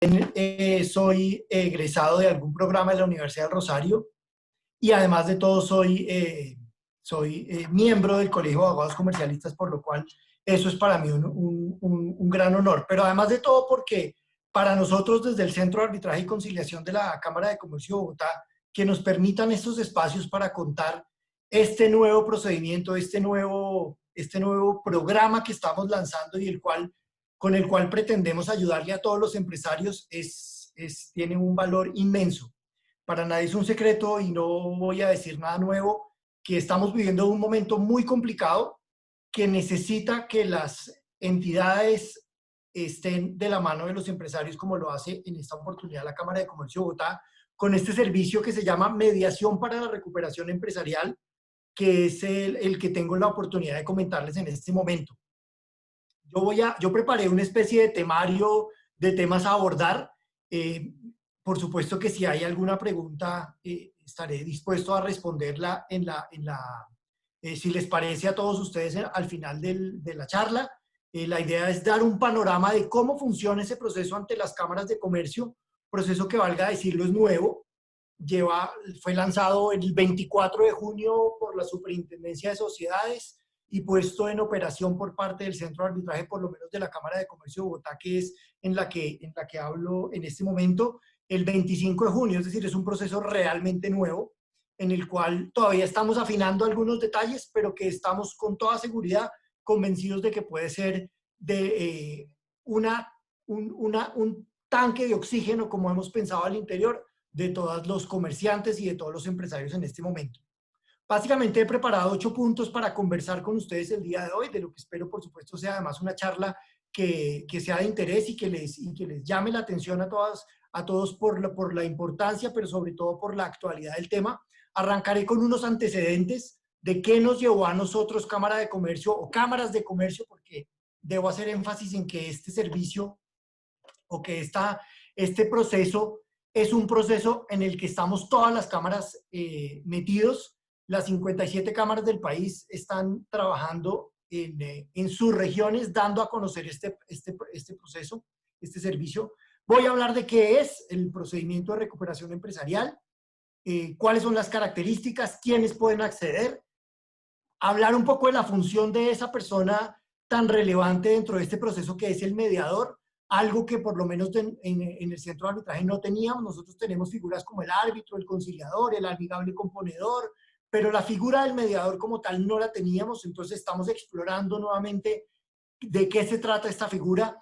Soy egresado de algún programa de la Universidad del Rosario y además de todo soy miembro del Colegio de Abogados Comercialistas, por lo cual eso es para mí un gran honor. Pero además de todo porque para nosotros desde el Centro de Arbitraje y Conciliación de la Cámara de Comercio de Bogotá, que nos permitan estos espacios para contar este nuevo procedimiento, este nuevo programa que estamos lanzando y con el cual pretendemos ayudarle a todos los empresarios, tiene un valor inmenso. Para nadie es un secreto y no voy a decir nada nuevo, que estamos viviendo un momento muy complicado que necesita que las entidades estén de la mano de los empresarios, como lo hace en esta oportunidad la Cámara de Comercio de Bogotá, con este servicio que se llama Mediación para la Recuperación Empresarial, que es el que tengo la oportunidad de comentarles en este momento. Yo preparé una especie de temario de temas a abordar. Por supuesto que si hay alguna pregunta, estaré dispuesto a responderla si les parece a todos ustedes al final de la charla. La idea es dar un panorama de cómo funciona ese proceso ante las cámaras de comercio, proceso que, valga decirlo, es nuevo. Fue lanzado el 24 de junio por la Superintendencia de Sociedades y puesto en operación por parte del Centro de Arbitraje, por lo menos de la Cámara de Comercio de Bogotá, que es en la que hablo en este momento, el 25 de junio. Es decir, es un proceso realmente nuevo, en el cual todavía estamos afinando algunos detalles, pero que estamos con toda seguridad convencidos de que puede ser un tanque de oxígeno, como hemos pensado al interior de todos los comerciantes y de todos los empresarios en este momento. Básicamente he preparado 8 puntos para conversar con ustedes el día de hoy, de lo que espero, por supuesto, sea además una charla que sea de interés y que les llame la atención a todos por la importancia, pero sobre todo por la actualidad del tema. Arrancaré con unos antecedentes de qué nos llevó a nosotros, Cámara de Comercio o Cámaras de Comercio, porque debo hacer énfasis en que este servicio o que este proceso es un proceso en el que estamos todas las cámaras metidos. Las 57 cámaras del país están trabajando en sus regiones, dando a conocer este proceso, este servicio. Voy a hablar de qué es el procedimiento de recuperación empresarial, cuáles son las características, quiénes pueden acceder, hablar un poco de la función de esa persona tan relevante dentro de este proceso que es el mediador, algo que por lo menos en el centro de arbitraje no teníamos. Nosotros tenemos figuras como el árbitro, el conciliador, el amigable componedor, pero la figura del mediador como tal no la teníamos. Entonces estamos explorando nuevamente de qué se trata esta figura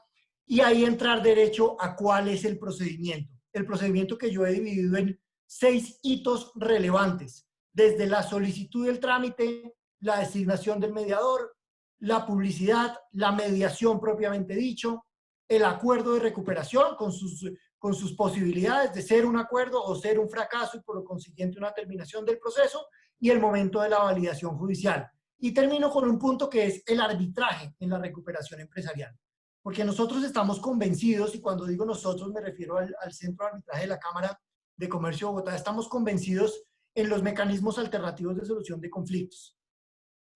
y ahí entrar derecho a cuál es el procedimiento. El procedimiento que yo he dividido en 6 hitos relevantes, desde la solicitud del trámite, la designación del mediador, la publicidad, la mediación propiamente dicho, el acuerdo de recuperación con sus posibilidades de ser un acuerdo o ser un fracaso y por lo consiguiente una terminación del proceso, y el momento de la validación judicial. Y termino con un punto que es el arbitraje en la recuperación empresarial. Porque nosotros estamos convencidos, y cuando digo nosotros me refiero al Centro de Arbitraje de la Cámara de Comercio de Bogotá, estamos convencidos en los mecanismos alternativos de solución de conflictos.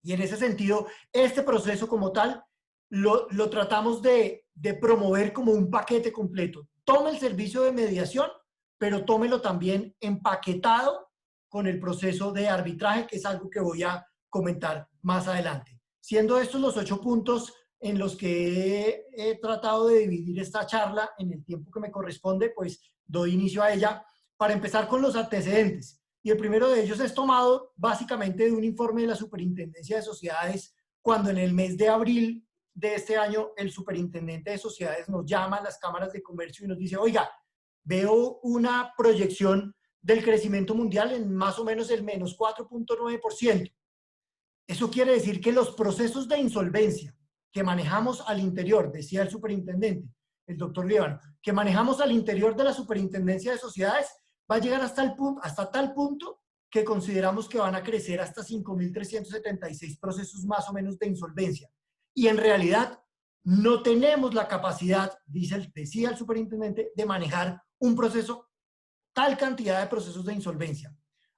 Y en ese sentido, este proceso como tal lo tratamos de promover como un paquete completo. Tome el servicio de mediación, pero tómelo también empaquetado con el proceso de arbitraje, que es algo que voy a comentar más adelante. Siendo estos los 8 puntos en los que he tratado de dividir esta charla en el tiempo que me corresponde, pues doy inicio a ella para empezar con los antecedentes. Y el primero de ellos es tomado básicamente de un informe de la Superintendencia de Sociedades, cuando en el mes de abril de este año el Superintendente de Sociedades nos llama a las cámaras de comercio y nos dice: oiga, veo una proyección del crecimiento mundial en más o menos el menos 4.9%. Eso quiere decir que los procesos de insolvencia que manejamos al interior, decía el superintendente, el doctor Líbano, que manejamos al interior de la Superintendencia de Sociedades, va a llegar hasta tal punto que consideramos que van a crecer hasta 5.376 procesos más o menos de insolvencia. Y en realidad no tenemos la capacidad, decía el superintendente, de manejar un proceso, tal cantidad de procesos de insolvencia.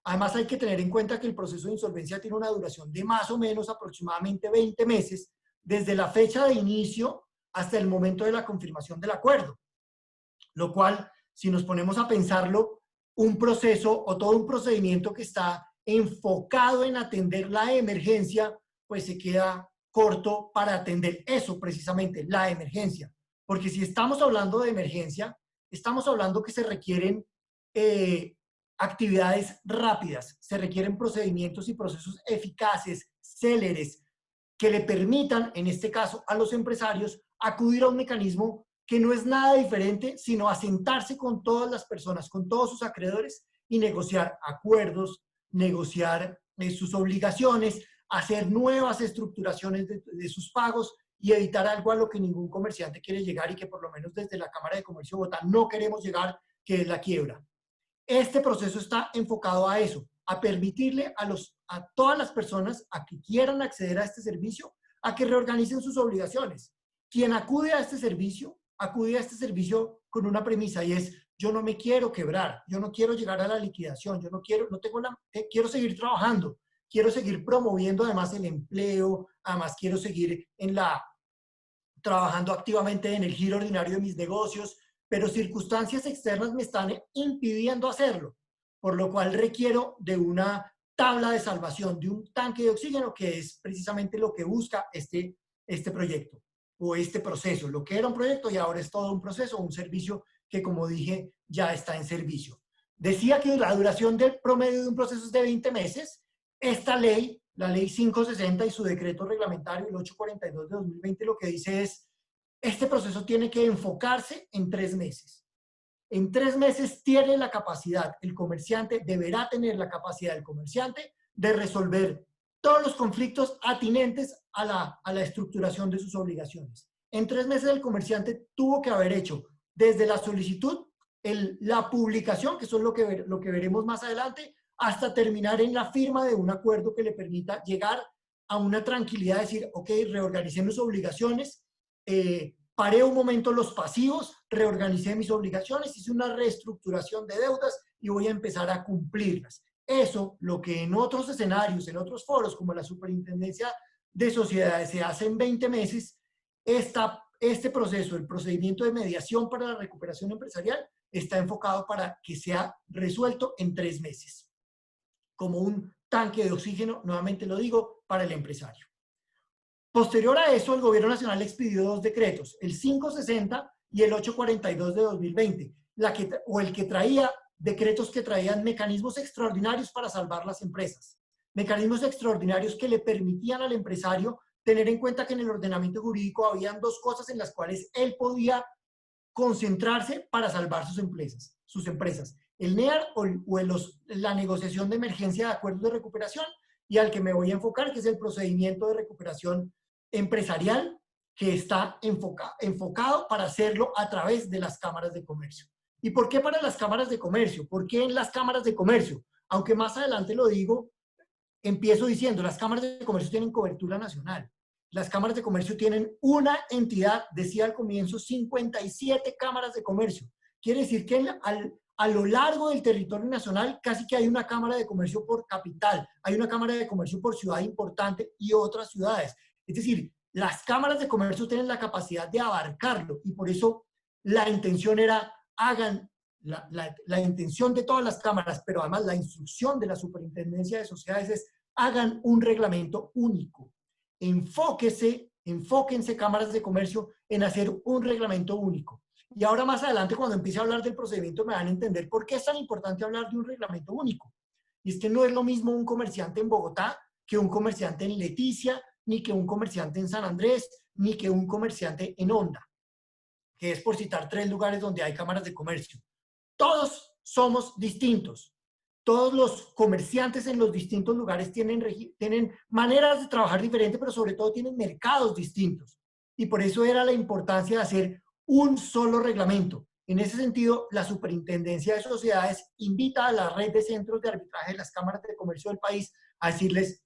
Además hay que tener en cuenta que el proceso de insolvencia tiene una duración de más o menos aproximadamente 20 meses, desde la fecha de inicio hasta el momento de la confirmación del acuerdo. Lo cual, si nos ponemos a pensarlo, un proceso o todo un procedimiento que está enfocado en atender la emergencia, pues se queda corto para atender eso precisamente, la emergencia. Porque si estamos hablando de emergencia, estamos hablando que se requieren actividades rápidas, se requieren procedimientos y procesos eficaces, céleres, que le permitan, en este caso, a los empresarios acudir a un mecanismo que no es nada diferente, sino a sentarse con todas las personas, con todos sus acreedores y negociar acuerdos, negociar sus obligaciones, hacer nuevas estructuraciones de sus pagos y evitar algo a lo que ningún comerciante quiere llegar y que por lo menos desde la Cámara de Comercio de Bogotá no queremos llegar, que es la quiebra. Este proceso está enfocado a eso, a permitirle a todas las personas a que quieran acceder a este servicio, a que reorganicen sus obligaciones. Quien acude a este servicio con una premisa y es, yo no me quiero quebrar, yo no quiero llegar a la liquidación, yo no quiero, quiero seguir trabajando, quiero seguir promoviendo además el empleo, además quiero seguir trabajando activamente en el giro ordinario de mis negocios, pero circunstancias externas me están impidiendo hacerlo, por lo cual requiero de una tabla de salvación, de un tanque de oxígeno, que es precisamente lo que busca este proyecto o este proceso. Lo que era un proyecto y ahora es todo un proceso, un servicio que, como dije, ya está en servicio. Decía que la duración del promedio de un proceso es de 20 meses. Esta ley, la ley 560 y su decreto reglamentario, el 842 de 2020, lo que dice es, este proceso tiene que enfocarse en 3 meses. En 3 meses tiene la capacidad, el comerciante deberá tener la capacidad del comerciante de resolver todos los conflictos atinentes a la estructuración de sus obligaciones. En 3 meses el comerciante tuvo que haber hecho desde la solicitud, la publicación, que eso es lo que veremos más adelante, hasta terminar en la firma de un acuerdo que le permita llegar a una tranquilidad, decir, ok, reorganicemos obligaciones, paré un momento los pasivos, reorganicé mis obligaciones, hice una reestructuración de deudas y voy a empezar a cumplirlas. Eso, lo que en otros escenarios, en otros foros, como la Superintendencia de Sociedades, se hace en 20 meses, este proceso, el procedimiento de mediación para la recuperación empresarial, está enfocado para que sea resuelto en 3 meses, como un tanque de oxígeno, nuevamente lo digo, para el empresario. Posterior a eso, el Gobierno Nacional expidió 2 decretos, el 560 y el 842 de 2020, el que traía decretos que traían mecanismos extraordinarios para salvar las empresas, mecanismos extraordinarios que le permitían al empresario tener en cuenta que en el ordenamiento jurídico habían 2 cosas en las cuales él podía concentrarse para salvar sus empresas. El NEAR o la negociación de emergencia de acuerdos de recuperación, y al que me voy a enfocar, que es el procedimiento de recuperación empresarial, que está enfocado para hacerlo a través de las cámaras de comercio. ¿Y por qué para las cámaras de comercio? ¿Por qué en las cámaras de comercio? Aunque más adelante lo digo, empiezo diciendo, las cámaras de comercio tienen cobertura nacional. Las cámaras de comercio tienen una entidad, decía al comienzo, 57 cámaras de comercio. Quiere decir que a lo largo del territorio nacional casi que hay una cámara de comercio por capital, hay una cámara de comercio por ciudad importante y otras ciudades. Es decir, las cámaras de comercio tienen la capacidad de abarcarlo y por eso la intención era, la intención de todas las cámaras, pero además la instrucción de la Superintendencia de Sociedades es, hagan un reglamento único. Enfóquense cámaras de comercio en hacer un reglamento único. Y ahora más adelante, cuando empiece a hablar del procedimiento, me van a entender por qué es tan importante hablar de un reglamento único. Y es que no es lo mismo un comerciante en Bogotá que un comerciante en Leticia, ni que un comerciante en San Andrés, ni que un comerciante en Honda, que es por citar 3 lugares donde hay cámaras de comercio. Todos somos distintos. Todos los comerciantes en los distintos lugares tienen maneras de trabajar diferentes, pero sobre todo tienen mercados distintos. Y por eso era la importancia de hacer un solo reglamento. En ese sentido, la Superintendencia de Sociedades invita a la red de centros de arbitraje de las cámaras de comercio del país a decirles,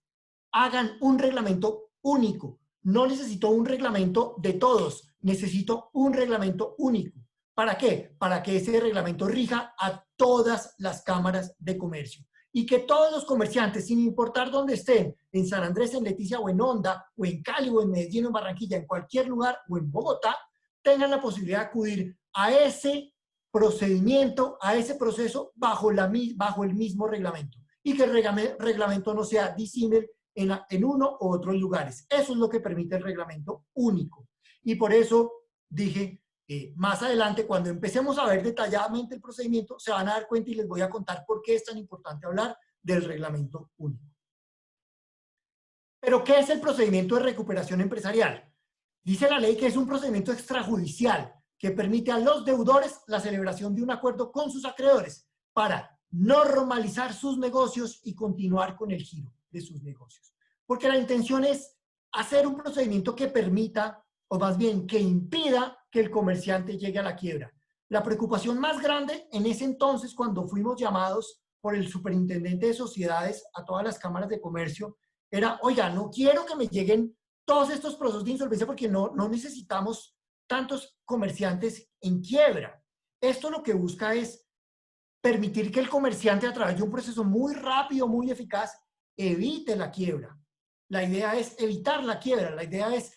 hagan un reglamento único. No necesito un reglamento de todos, necesito un reglamento único. ¿Para qué? Para que ese reglamento rija a todas las cámaras de comercio y que todos los comerciantes, sin importar dónde estén, en San Andrés, en Leticia o en Honda, o en Cali, o en Medellín, o en Barranquilla, en cualquier lugar, o en Bogotá, tengan la posibilidad de acudir a ese procedimiento a ese proceso bajo el mismo reglamento y que el reglamento no sea disímil en uno u otros lugares. Eso es lo que permite el reglamento único. Y por eso dije, más adelante, cuando empecemos a ver detalladamente el procedimiento, se van a dar cuenta y les voy a contar por qué es tan importante hablar del reglamento único. Pero, ¿qué es el procedimiento de recuperación empresarial? Dice la ley que es un procedimiento extrajudicial que permite a los deudores la celebración de un acuerdo con sus acreedores para normalizar sus negocios y continuar con el giro de sus negocios. Porque la intención es hacer un procedimiento que permita, o más bien que impida que el comerciante llegue a la quiebra. La preocupación más grande en ese entonces, cuando fuimos llamados por el superintendente de sociedades a todas las cámaras de comercio, era, oiga, no quiero que me lleguen todos estos procesos de insolvencia porque no necesitamos tantos comerciantes en quiebra. Esto lo que busca es permitir que el comerciante, a través de un proceso muy rápido, muy eficaz, evite la quiebra. La idea es evitar la quiebra, la idea es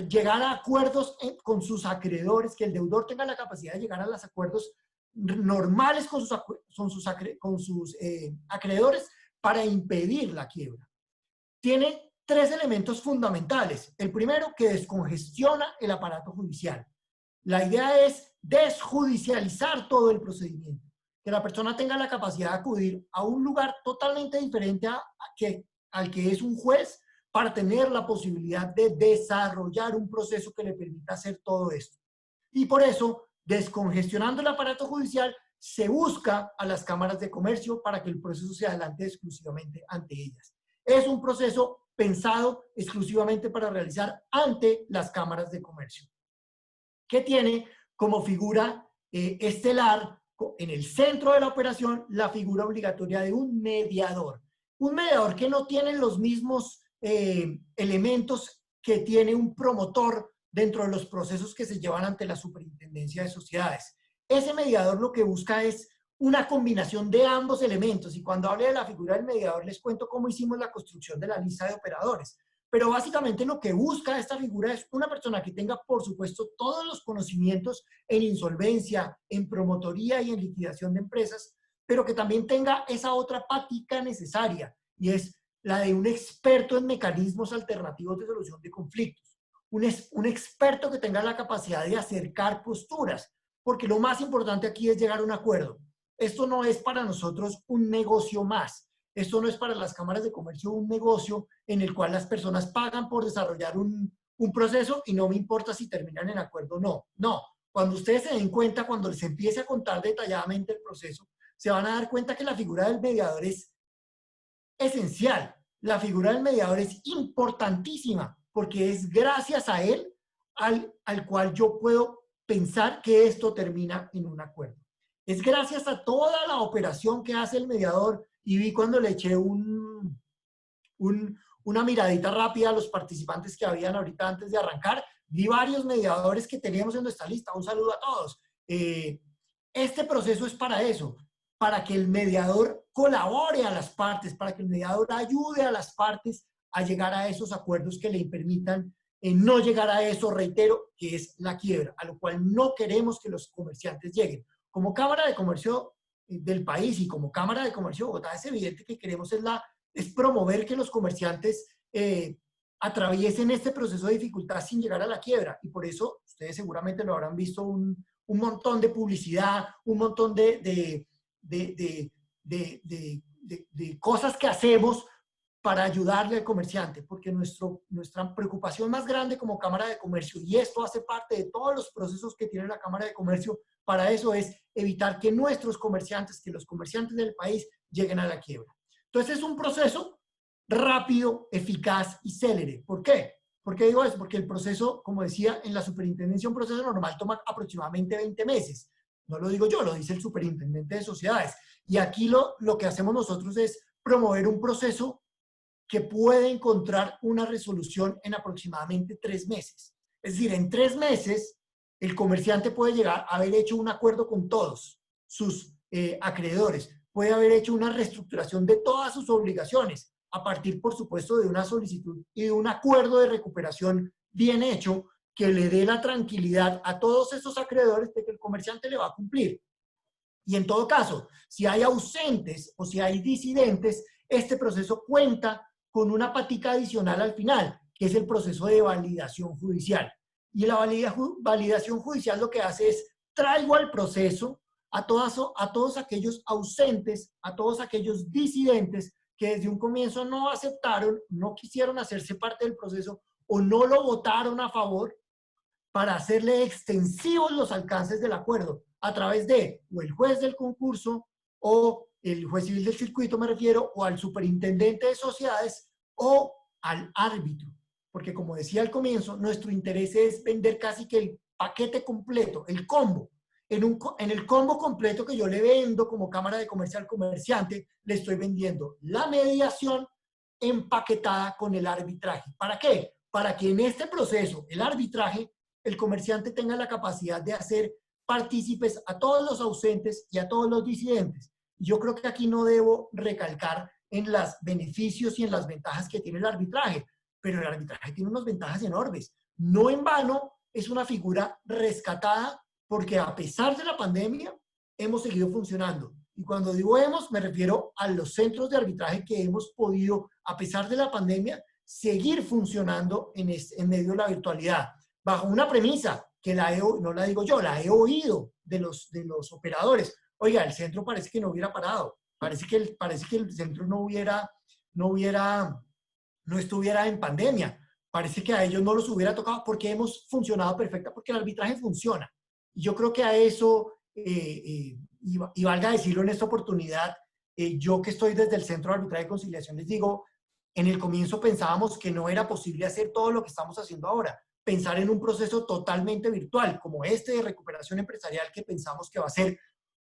llegar a acuerdos con sus acreedores, que el deudor tenga la capacidad de llegar a los acuerdos normales con sus acreedores para impedir la quiebra. Tiene 3 elementos fundamentales. El primero, que descongestiona el aparato judicial. La idea es desjudicializar todo el procedimiento, que la persona tenga la capacidad de acudir a un lugar totalmente diferente al que es un juez para tener la posibilidad de desarrollar un proceso que le permita hacer todo esto. Y por eso, descongestionando el aparato judicial, se busca a las cámaras de comercio para que el proceso se adelante exclusivamente ante ellas. Es un proceso pensado exclusivamente para realizar ante las cámaras de comercio, que tiene como figura estelar en el centro de la operación la figura obligatoria de un mediador. Un mediador que no tiene los mismos elementos que tiene un promotor dentro de los procesos que se llevan ante la Superintendencia de Sociedades. Ese mediador lo que busca es una combinación de ambos elementos, y cuando hable de la figura del mediador les cuento cómo hicimos la construcción de la lista de operadores. Pero básicamente lo que busca esta figura es una persona que tenga, por supuesto, todos los conocimientos en insolvencia, en promotoría y en liquidación de empresas, pero que también tenga esa otra patica necesaria, y es la de un experto en mecanismos alternativos de solución de conflictos. Un experto que tenga la capacidad de acercar posturas, porque lo más importante aquí es llegar a un acuerdo. Esto no es para nosotros un negocio más. Esto no es para las cámaras de comercio un negocio en el cual las personas pagan por desarrollar un proceso y no me importa si terminan en acuerdo o no. No, cuando ustedes se den cuenta, cuando les empiece a contar detalladamente el proceso, se van a dar cuenta que la figura del mediador es esencial. La figura del mediador es importantísima porque es gracias a él al cual yo puedo pensar que esto termina en un acuerdo. Es gracias a toda la operación que hace el mediador, y vi cuando le eché una miradita rápida a los participantes que habían ahorita antes de arrancar, vi varios mediadores que teníamos en nuestra lista. Un saludo a todos. Este proceso es para eso, para que el mediador colabore a las partes, para que el mediador ayude a las partes a llegar a esos acuerdos que le permitan no llegar a eso, reitero, que es la quiebra, a lo cual no queremos que los comerciantes lleguen. Como Cámara de Comercio del país y como Cámara de Comercio de Bogotá, es evidente que queremos es promover que los comerciantes atraviesen este proceso de dificultad sin llegar a la quiebra. Y por eso, ustedes seguramente lo habrán visto, un montón de publicidad, un montón de cosas que hacemos para ayudarle al comerciante, porque nuestra preocupación más grande como Cámara de Comercio, y esto hace parte de todos los procesos que tiene la Cámara de Comercio, para eso es evitar que nuestros comerciantes, que los comerciantes del país lleguen a la quiebra. Entonces es un proceso rápido, eficaz y célere. ¿Por qué? ¿Por qué digo eso? Porque el proceso, como decía, en la superintendencia un proceso normal toma aproximadamente 20 meses. No lo digo yo, lo dice el superintendente de sociedades. Y aquí lo que hacemos nosotros es promover un proceso que puede encontrar una resolución en aproximadamente 3 meses. Es decir, en 3 meses el comerciante puede llegar a haber hecho un acuerdo con todos sus acreedores, puede haber hecho una reestructuración de todas sus obligaciones, a partir, por supuesto, de una solicitud y de un acuerdo de recuperación bien hecho, que le dé la tranquilidad a todos esos acreedores de que el comerciante le va a cumplir. Y en todo caso, si hay ausentes o si hay disidentes, este proceso cuenta con una patica adicional al final, que es el proceso de validación judicial. Y la validación judicial lo que hace es traigo al proceso a todos aquellos ausentes, a todos aquellos disidentes que desde un comienzo no aceptaron, no quisieron hacerse parte del proceso o no lo votaron a favor, para hacerle extensivos los alcances del acuerdo a través de o el juez del concurso o el juez civil del circuito, me refiero, o al superintendente de sociedades o al árbitro. Porque como decía al comienzo, nuestro interés es vender casi que el paquete completo, el combo. En el combo completo que yo le vendo como Cámara de Comercio al comerciante, le estoy vendiendo la mediación empaquetada con el arbitraje. ¿Para qué? Para que en este proceso, el arbitraje, el comerciante tenga la capacidad de hacer partícipes a todos los ausentes y a todos los disidentes. Yo creo que aquí no debo recalcar en los beneficios y en las ventajas que tiene el arbitraje, pero el arbitraje tiene unas ventajas enormes. No en vano es una figura rescatada porque a pesar de la pandemia hemos seguido funcionando. Y cuando digo hemos, me refiero a los centros de arbitraje que hemos podido, a pesar de la pandemia, seguir funcionando en medio de la virtualidad, bajo una premisa que no la digo yo, la he oído de los operadores. Oiga, el centro parece que no hubiera parado, parece que el centro no estuviera en pandemia, parece que a ellos no los hubiera tocado porque hemos funcionado perfecta, porque el arbitraje funciona. Y yo creo que a eso, y valga decirlo en esta oportunidad, yo que estoy desde el Centro de Arbitraje y Conciliación, les digo, en el comienzo pensábamos que no era posible hacer todo lo que estamos haciendo ahora, pensar en un proceso totalmente virtual, como este de recuperación empresarial que pensamos que va a ser,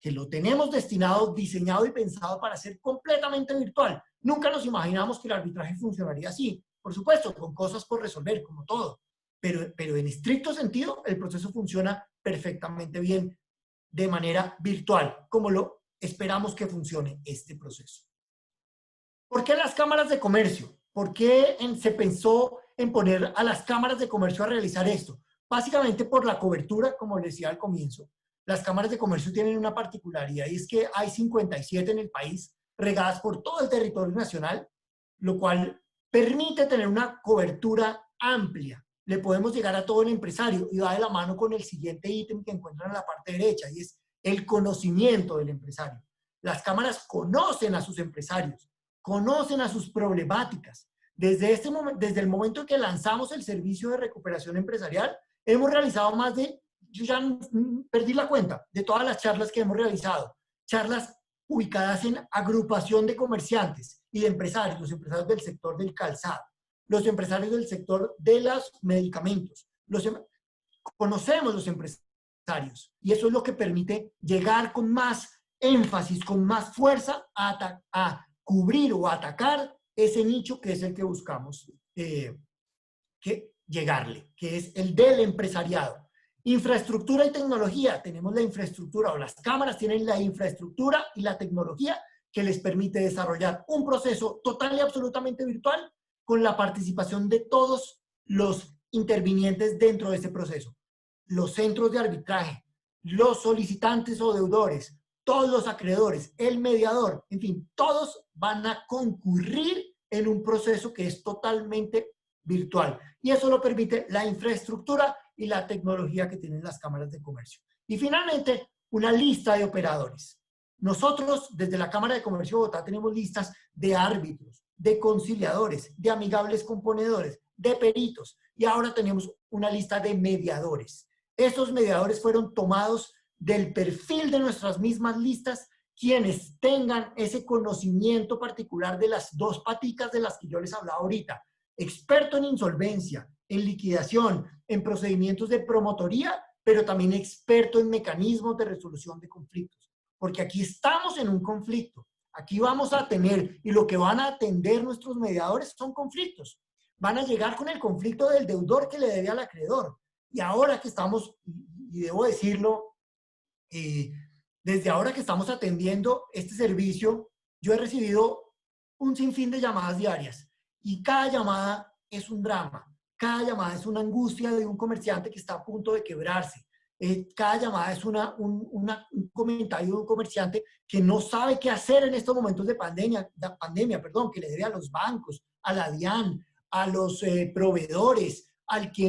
que lo tenemos destinado, diseñado y pensado para ser completamente virtual. Nunca nos imaginamos que el arbitraje funcionaría así, por supuesto, con cosas por resolver, como todo, pero en estricto sentido el proceso funciona perfectamente bien de manera virtual, como lo esperamos que funcione este proceso. ¿Por qué las cámaras de comercio? ¿Por qué se pensó en poner a las cámaras de comercio a realizar esto? Básicamente por la cobertura, como les decía al comienzo. Las cámaras de comercio tienen una particularidad y es que hay 57 en el país, regadas por todo el territorio nacional, lo cual permite tener una cobertura amplia. Le podemos llegar a todo el empresario y va de la mano con el siguiente ítem que encuentran en la parte derecha y es el conocimiento del empresario. Las cámaras conocen a sus empresarios, conocen a sus problemáticas. Desde el momento en que lanzamos el servicio de recuperación empresarial, hemos realizado más de, yo ya perdí la cuenta de todas las charlas que hemos realizado. Charlas ubicadas en agrupación de comerciantes y de empresarios, los empresarios del sector del calzado, los empresarios del sector de los medicamentos. Conocemos los empresarios y eso es lo que permite llegar con más énfasis, con más fuerza a cubrir o atacar ese nicho que es el que buscamos llegarle, que es el del empresariado. Infraestructura y tecnología. Tenemos la infraestructura, o las cámaras tienen la infraestructura y la tecnología que les permite desarrollar un proceso total y absolutamente virtual con la participación de todos los intervinientes dentro de ese proceso. Los centros de arbitraje, los solicitantes o deudores, todos los acreedores, el mediador, en fin, todos van a concurrir en un proceso que es totalmente virtual. Y eso lo permite la infraestructura y la tecnología que tienen las cámaras de comercio. Y finalmente, una lista de operadores. Nosotros, desde la Cámara de Comercio de Bogotá, tenemos listas de árbitros, de conciliadores, de amigables componedores, de peritos, y ahora tenemos una lista de mediadores. Estos mediadores fueron tomados del perfil de nuestras mismas listas, quienes tengan ese conocimiento particular de las dos paticas de las que yo les hablaba ahorita. Experto en insolvencia, en liquidación, en procedimientos de promotoría, pero también experto en mecanismos de resolución de conflictos. Porque aquí estamos en un conflicto. Aquí vamos a tener, y lo que van a atender nuestros mediadores son conflictos. Van a llegar con el conflicto del deudor que le debe al acreedor. Y ahora que estamos, y debo decirlo, desde ahora que estamos atendiendo este servicio, yo he recibido un sinfín de llamadas diarias y cada llamada es un drama. cada llamada es una angustia de un comerciante que está a punto de quebrarse. Cada llamada es un comentario de un comerciante que no sabe qué hacer en estos momentos de pandemia, que le debe a los bancos, a la DIAN, a los proveedores,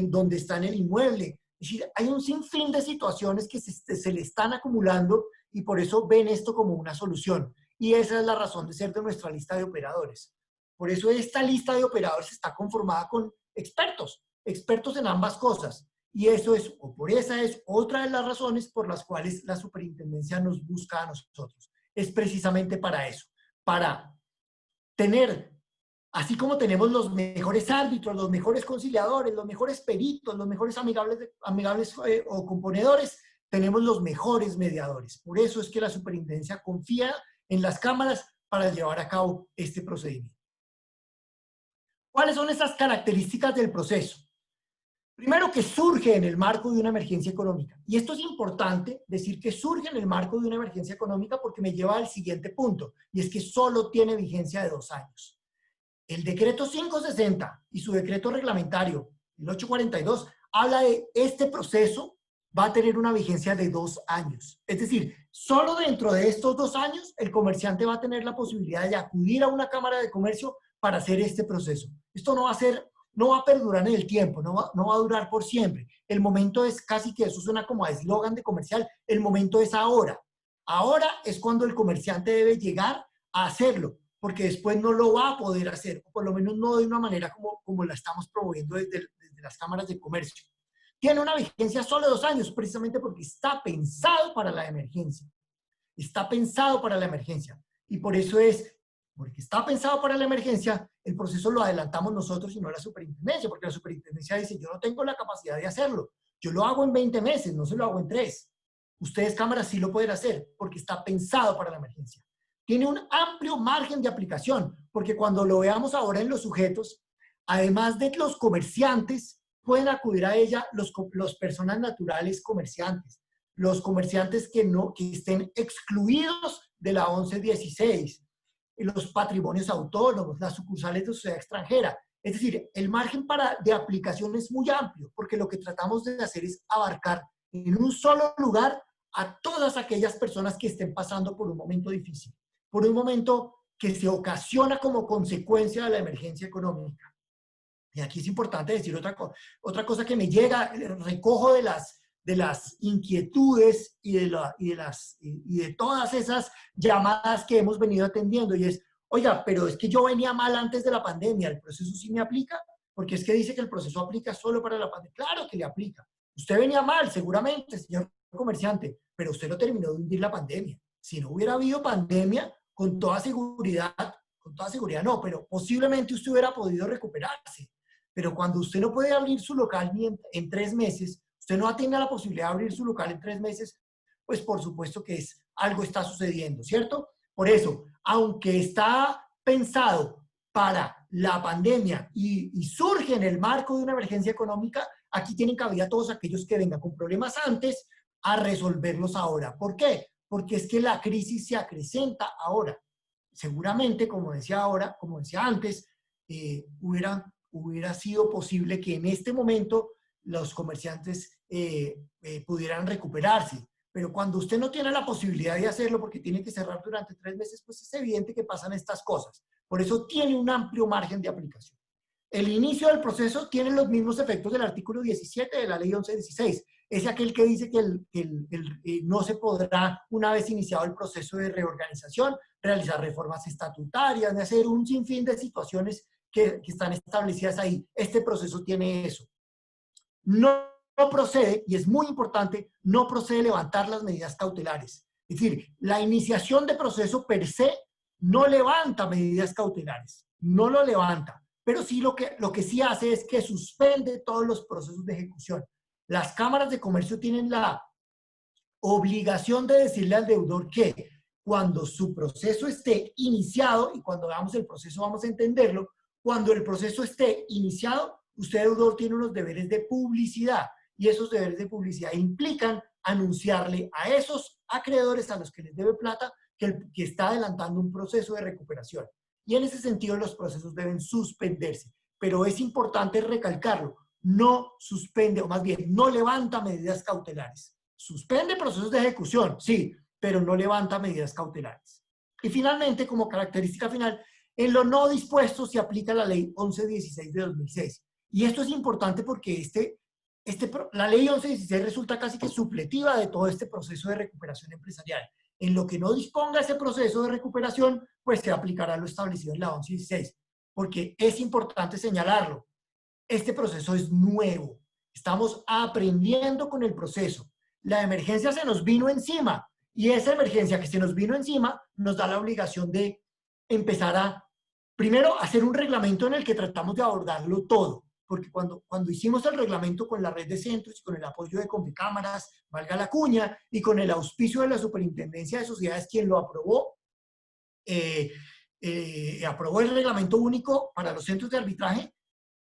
donde está en el inmueble. Es decir, hay un sinfín de situaciones que se le están acumulando y por eso ven esto como una solución. Y esa es la razón de ser de nuestra lista de operadores. Por eso esta lista de operadores está conformada con expertos en ambas cosas. Y eso es, o por esa es otra de las razones por las cuales la superintendencia nos busca a nosotros. Es precisamente para eso, para tener, así como tenemos los mejores árbitros, los mejores conciliadores, los mejores peritos, los mejores amigables o componedores, tenemos los mejores mediadores. Por eso es que la superintendencia confía en las cámaras para llevar a cabo este procedimiento. ¿Cuáles son esas características del proceso? Primero, que surge en el marco de una emergencia económica. Y esto es importante, decir que surge en el marco de una emergencia económica, porque me lleva al siguiente punto, y es que solo tiene vigencia de 2 años. El decreto 560 y su decreto reglamentario, el 842, habla de este proceso va a tener una vigencia de 2 años. Es decir, solo dentro de estos 2 años, el comerciante va a tener la posibilidad de acudir a una cámara de comercio para hacer este proceso. Esto no va a perdurar en el tiempo, no va a durar por siempre. El momento es casi que eso suena como a eslogan de comercial, el momento es ahora. Ahora es cuando el comerciante debe llegar a hacerlo, porque después no lo va a poder hacer, o por lo menos no de una manera como la estamos promoviendo desde las cámaras de comercio. Tiene una vigencia solo de 2 años, precisamente porque está pensado para la emergencia. Está pensado para la emergencia. Y por eso porque está pensado para la emergencia, el proceso lo adelantamos nosotros y no la superintendencia, porque la superintendencia dice, yo no tengo la capacidad de hacerlo, yo lo hago en 20 meses, no se lo hago en 3. Ustedes, cámaras, sí lo pueden hacer, porque está pensado para la emergencia. Tiene un amplio margen de aplicación, porque cuando lo veamos ahora en los sujetos, además de los comerciantes, pueden acudir a ella los personas naturales comerciantes, los comerciantes que estén excluidos de la 1116, los patrimonios autónomos, las sucursales de sociedad extranjera. Es decir, el margen de aplicación es muy amplio, porque lo que tratamos de hacer es abarcar en un solo lugar a todas aquellas personas que estén pasando por un momento difícil, por un momento que se ocasiona como consecuencia de la emergencia económica. Y aquí es importante decir otra cosa que me llega, recojo de las inquietudes y de todas esas llamadas que hemos venido atendiendo, y es, oiga, pero es que yo venía mal antes de la pandemia, ¿el proceso sí me aplica? Porque es que dice que el proceso aplica solo para la pandemia. Claro que le aplica. Usted venía mal, seguramente, señor comerciante, pero usted no terminó de hundir la pandemia. Si no hubiera habido pandemia, con toda seguridad no, pero posiblemente usted hubiera podido recuperarse. Pero cuando usted no puede abrir su local ni en 3 meses, usted no tenga la posibilidad de abrir su local en 3 meses, pues por supuesto que algo está sucediendo, ¿cierto? Por eso, aunque está pensado para la pandemia y surge en el marco de una emergencia económica, aquí tienen cabida todos aquellos que vengan con problemas antes a resolverlos ahora. ¿Por qué? Porque es que la crisis se acrecenta ahora. Seguramente, como decía antes, hubiera sido posible que en este momento los comerciantes pudieran recuperarse. Pero cuando usted no tiene la posibilidad de hacerlo porque tiene que cerrar durante 3 meses, pues es evidente que pasan estas cosas. Por eso tiene un amplio margen de aplicación. El inicio del proceso tiene los mismos efectos del artículo 17 de la ley 1116. Es aquel que dice que no se podrá, una vez iniciado el proceso de reorganización, realizar reformas estatutarias, de hacer un sinfín de situaciones que están establecidas ahí. Este proceso tiene eso. No procede, y es muy importante, no procede levantar las medidas cautelares. Es decir, la iniciación de proceso per se no levanta medidas cautelares, no lo levanta, pero sí lo que sí hace es que suspende todos los procesos de ejecución. Las cámaras de comercio tienen la obligación de decirle al deudor que cuando su proceso esté iniciado, y cuando veamos el proceso vamos a entenderlo, cuando el proceso esté iniciado, usted, deudor, tiene unos deberes de publicidad, y esos deberes de publicidad implican anunciarle a esos acreedores a los que les debe plata que está adelantando un proceso de recuperación. Y en ese sentido los procesos deben suspenderse. pero es importante recalcarlo. No suspende, o más bien, no levanta medidas cautelares. Suspende procesos de ejecución, sí, pero no levanta medidas cautelares. Y finalmente, como característica final, en lo no dispuesto se aplica la ley 1116 de 2006. Y esto es importante porque la ley 1116 resulta casi que supletiva de todo este proceso de recuperación empresarial. En lo que no disponga ese proceso de recuperación, pues se aplicará lo establecido en la 1116. Porque es importante señalarlo. Este proceso es nuevo. Estamos aprendiendo con el proceso. La emergencia se nos vino encima y esa emergencia que se nos vino encima nos da la obligación de empezar a, primero, hacer un reglamento en el que tratamos de abordarlo todo. Porque cuando hicimos el reglamento con la red de centros y con el apoyo de Confecámaras, valga la cuña, y con el auspicio de la Superintendencia de Sociedades, quien lo aprobó, aprobó el reglamento único para los centros de arbitraje.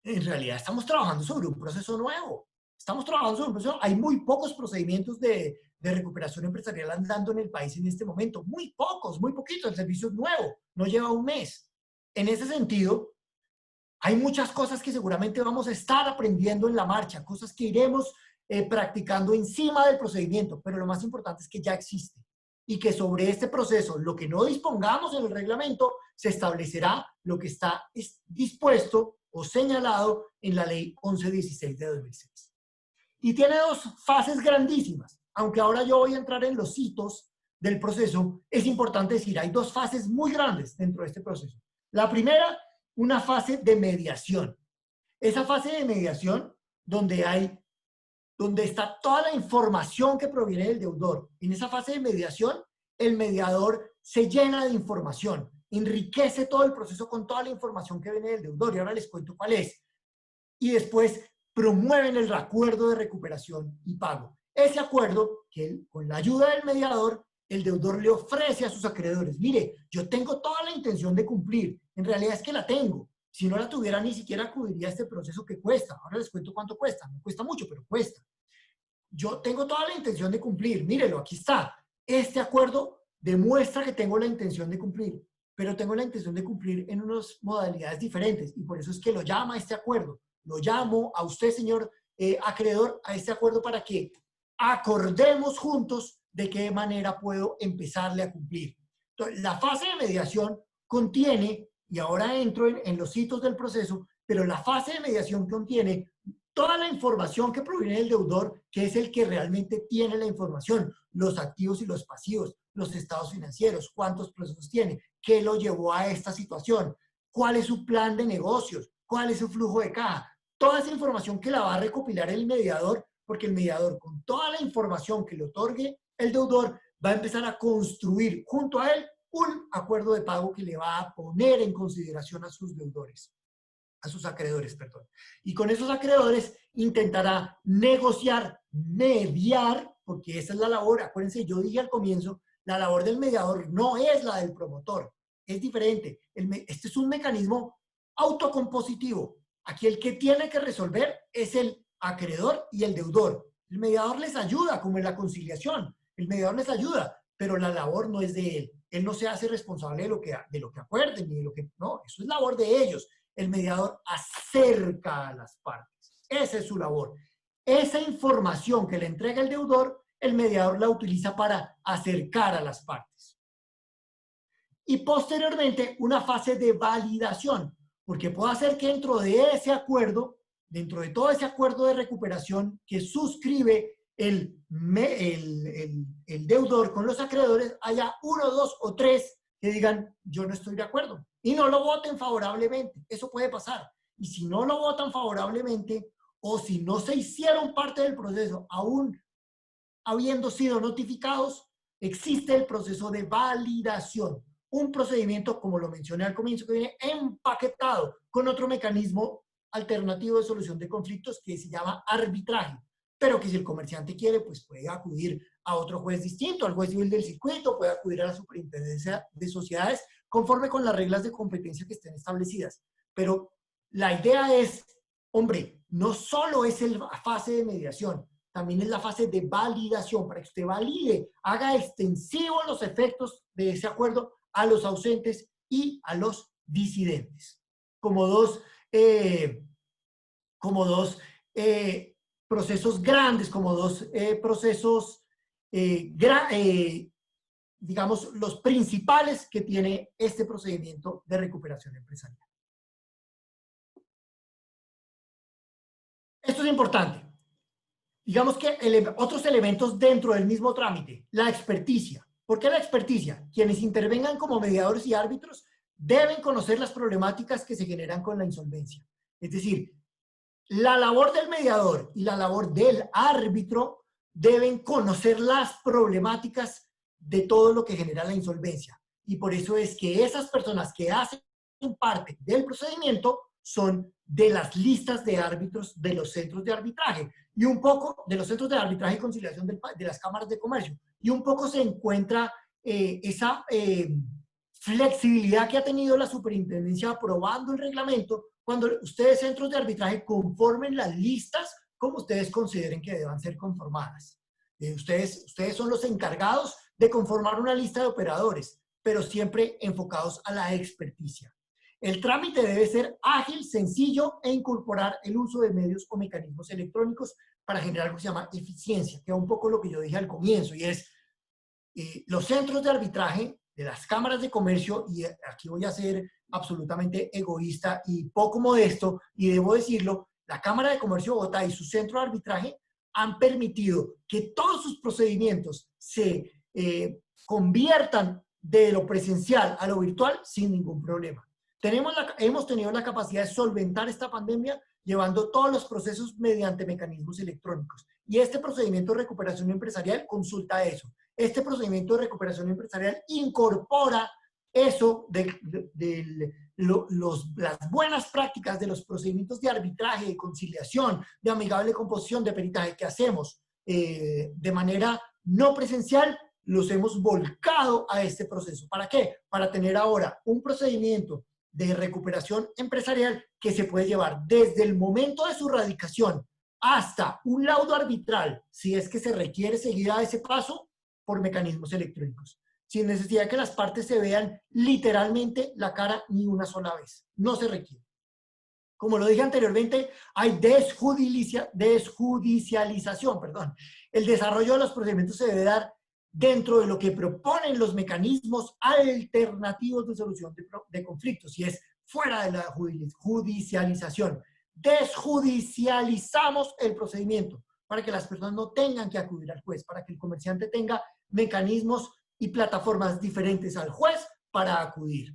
En realidad estamos trabajando sobre un proceso nuevo. Estamos trabajando sobre un proceso. Hay muy pocos procedimientos de recuperación empresarial andando en el país en este momento. Muy pocos, muy poquitos. El servicio es nuevo, no lleva un mes. En ese sentido, hay muchas cosas que seguramente vamos a estar aprendiendo en la marcha, cosas que iremos practicando encima del procedimiento, pero lo más importante es que ya existe y que sobre este proceso, lo que no dispongamos en el reglamento, se establecerá lo que está dispuesto o señalado en la ley 1116 de 2006. Y tiene dos fases grandísimas. Aunque ahora yo voy a entrar en los hitos del proceso, es importante decir, hay dos fases muy grandes dentro de este proceso. La primera, una fase de mediación. Esa fase de mediación donde está toda la información que proviene del deudor. En esa fase de mediación, el mediador se llena de información, enriquece todo el proceso con toda la información que viene del deudor, y ahora les cuento cuál es. Y después promueven el acuerdo de recuperación y pago. Ese acuerdo, que con la ayuda del mediador, el deudor le ofrece a sus acreedores: mire, yo tengo toda la intención de cumplir, en realidad es que la tengo. Si no la tuviera, ni siquiera acudiría a este proceso que cuesta. Ahora les cuento cuánto cuesta. No cuesta mucho, pero cuesta. Yo tengo toda la intención de cumplir. Mírelo, aquí está. Este acuerdo demuestra que tengo la intención de cumplir, pero tengo la intención de cumplir en unas modalidades diferentes, y por eso es que lo llama este acuerdo. Lo llamo a usted, señor acreedor, a este acuerdo para que acordemos juntos de qué manera puedo empezarle a cumplir. Entonces, la fase de mediación contiene, y ahora entro en los hitos del proceso, pero la fase de mediación contiene toda la información que proviene del deudor, que es el que realmente tiene la información, los activos y los pasivos, los estados financieros, cuántos procesos tiene, qué lo llevó a esta situación, cuál es su plan de negocios, cuál es su flujo de caja. Toda esa información que la va a recopilar el mediador, porque el mediador, con toda la información que le otorgue el deudor, va a empezar a construir junto a él un acuerdo de pago que le va a poner en consideración a sus deudores, a sus acreedores, perdón. Y con esos acreedores intentará negociar, mediar, porque esa es la labor. Acuérdense, yo dije al comienzo, la labor del mediador no es la del promotor, es diferente. Este es un mecanismo autocompositivo. Aquí el que tiene que resolver es el acreedor y el deudor. El mediador les ayuda, como en la conciliación. El mediador les ayuda, pero la labor no es de él. Él no se hace responsable de lo que acuerden, ni de lo que... No, eso es labor de ellos. El mediador acerca a las partes. Esa es su labor. Esa información que le entrega el deudor, el mediador la utiliza para acercar a las partes. Y posteriormente, una fase de validación, porque puede hacer que dentro de ese acuerdo, dentro de todo ese acuerdo de recuperación que suscribe el deudor con los acreedores, haya uno, dos o tres que digan: yo no estoy de acuerdo, y no lo voten favorablemente. Eso puede pasar. Y si no lo votan favorablemente, o si no se hicieron parte del proceso, aún habiendo sido notificados, existe el proceso de validación. Un procedimiento, como lo mencioné al comienzo, que viene empaquetado con otro mecanismo alternativo de solución de conflictos que se llama arbitraje, pero que si el comerciante quiere, pues puede acudir a otro juez distinto, al juez civil del circuito, puede acudir a la Superintendencia de Sociedades, conforme con las reglas de competencia que estén establecidas. Pero la idea es, hombre, no solo es la fase de mediación, también es la fase de validación, para que usted valide, haga extensivos los efectos de ese acuerdo a los ausentes y a los disidentes. Como dos como dos procesos grandes, como dos procesos, digamos, los principales que tiene este procedimiento de recuperación empresarial. Esto es importante. Digamos que otros elementos dentro del mismo trámite, la experticia. ¿Por qué la experticia? Quienes intervengan como mediadores y árbitros deben conocer las problemáticas que se generan con la insolvencia. Es decir, la labor del mediador y la labor del árbitro deben conocer las problemáticas de todo lo que genera la insolvencia. Y por eso es que esas personas que hacen parte del procedimiento son de las listas de árbitros de los centros de arbitraje y un poco de los centros de arbitraje y conciliación de las cámaras de comercio. Y un poco se encuentra esa flexibilidad que ha tenido la superintendencia aprobando el reglamento cuando ustedes, centros de arbitraje, conformen las listas como ustedes consideren que deban ser conformadas. Ustedes son los encargados de conformar una lista de operadores, pero siempre enfocados a la experticia. El trámite debe ser ágil, sencillo e incorporar el uso de medios o mecanismos electrónicos para generar lo que se llama eficiencia, que es un poco lo que yo dije al comienzo, y es los centros de arbitraje de las cámaras de comercio, y aquí voy a ser absolutamente egoísta y poco modesto, y debo decirlo, la Cámara de Comercio de Bogotá y su centro de arbitraje han permitido que todos sus procedimientos se conviertan de lo presencial a lo virtual sin ningún problema. Hemos tenido la capacidad de solventar esta pandemia llevando todos los procesos mediante mecanismos electrónicos. Y este procedimiento de recuperación empresarial consulta eso. Este procedimiento de recuperación empresarial incorpora eso las buenas prácticas de los procedimientos de arbitraje, de conciliación, de amigable composición, de peritaje que hacemos de manera no presencial, los hemos volcado a este proceso. ¿Para qué? Para tener ahora un procedimiento de recuperación empresarial que se puede llevar desde el momento de su radicación hasta un laudo arbitral, si es que se requiere seguir a ese paso, por mecanismos electrónicos, sin necesidad de que las partes se vean literalmente la cara ni una sola vez. No se requiere. Como lo dije anteriormente, hay desjudicialización. El desarrollo de los procedimientos se debe dar dentro de lo que proponen los mecanismos alternativos de solución de conflictos, y es fuera de la judicialización. Desjudicializamos el procedimiento para que las personas no tengan que acudir al juez, para que el comerciante tenga mecanismos y plataformas diferentes al juez para acudir.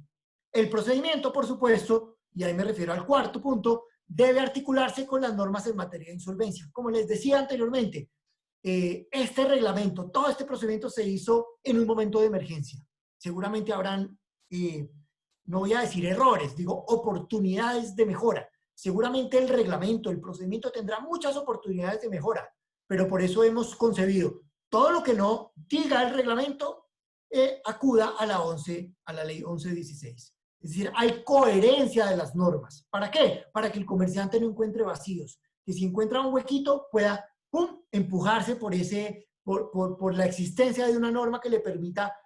El procedimiento, por supuesto, y ahí me refiero al cuarto punto, debe articularse con las normas en materia de insolvencia. Como les decía anteriormente, este reglamento, todo este procedimiento se hizo en un momento de emergencia. Seguramente habrán, no voy a decir errores, digo oportunidades de mejora. Seguramente el reglamento, el procedimiento tendrá muchas oportunidades de mejora, pero por eso hemos concebido todo lo que no diga el reglamento, acuda a la ley 1116. Es decir, hay coherencia de las normas. ¿Para qué? Para que el comerciante no encuentre vacíos. Que si encuentra un huequito, pueda empujarse por la existencia de una norma que le permita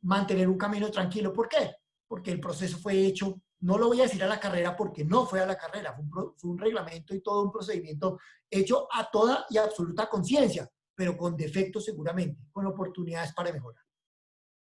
mantener un camino tranquilo. ¿Por qué? Porque el proceso fue hecho, no lo voy a decir a la carrera porque no fue a la carrera, fue un reglamento y todo un procedimiento hecho a toda y absoluta conciencia, pero con defectos seguramente, con oportunidades para mejorar.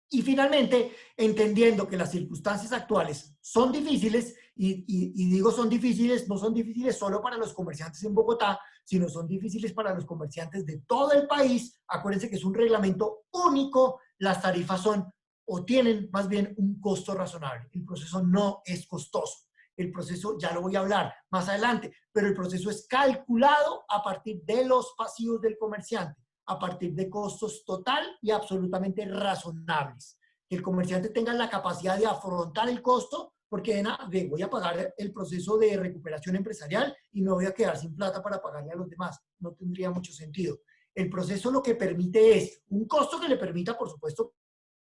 Y finalmente, entendiendo que las circunstancias actuales son difíciles, y digo son difíciles, no son difíciles solo para los comerciantes en Bogotá, sino son difíciles para los comerciantes de todo el país. Acuérdense que es un reglamento único, las tarifas son o tienen más bien un costo razonable. El proceso no es costoso. El proceso, ya lo voy a hablar más adelante, pero el proceso es calculado a partir de los pasivos del comerciante, a partir de costos total y absolutamente razonables. Que el comerciante tenga la capacidad de afrontar el costo, porque voy a pagar el proceso de recuperación empresarial y me voy a quedar sin plata para pagarle a los demás. No tendría mucho sentido. El proceso lo que permite es un costo que le permita, por supuesto,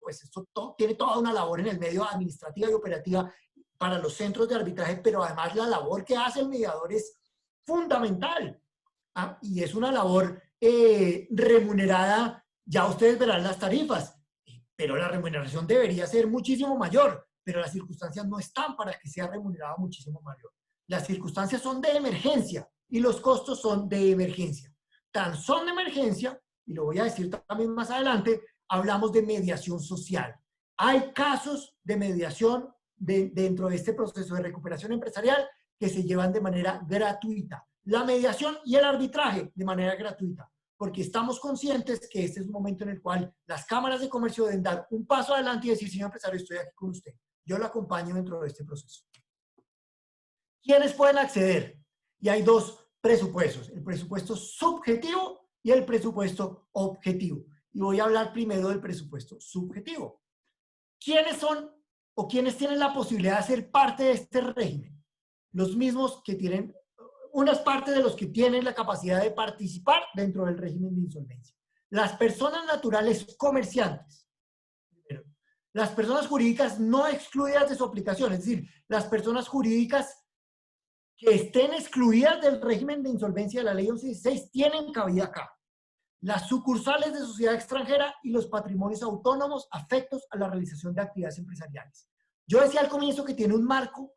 pues esto tiene toda una labor en el medio administrativa y operativa para los centros de arbitraje, pero además la labor que hace el mediador es fundamental. Y es una labor remunerada, ya ustedes verán las tarifas, pero la remuneración debería ser muchísimo mayor, pero las circunstancias no están para que sea remunerada muchísimo mayor. Las circunstancias son de emergencia y los costos son de emergencia. Tan son de emergencia, y lo voy a decir también más adelante, hablamos de mediación social. Hay casos de mediación dentro de este proceso de recuperación empresarial que se llevan de manera gratuita. La mediación y el arbitraje de manera gratuita, porque estamos conscientes que este es un momento en el cual las cámaras de comercio deben dar un paso adelante y decir, señor empresario, estoy aquí con usted. Yo lo acompaño dentro de este proceso. ¿Quiénes pueden acceder? Y hay dos presupuestos, el presupuesto subjetivo y el presupuesto objetivo. Y voy a hablar primero del presupuesto subjetivo. ¿Quiénes son o quiénes tienen la posibilidad de ser parte de este régimen? Los mismos que tienen, unas partes de los que tienen la capacidad de participar dentro del régimen de insolvencia. Las personas naturales comerciantes. Primero. Las personas jurídicas no excluidas de su aplicación, es decir, las personas jurídicas que estén excluidas del régimen de insolvencia de la ley 1116 tienen cabida acá. Las sucursales de sociedad extranjera y los patrimonios autónomos afectos a la realización de actividades empresariales. Yo decía al comienzo que tiene un marco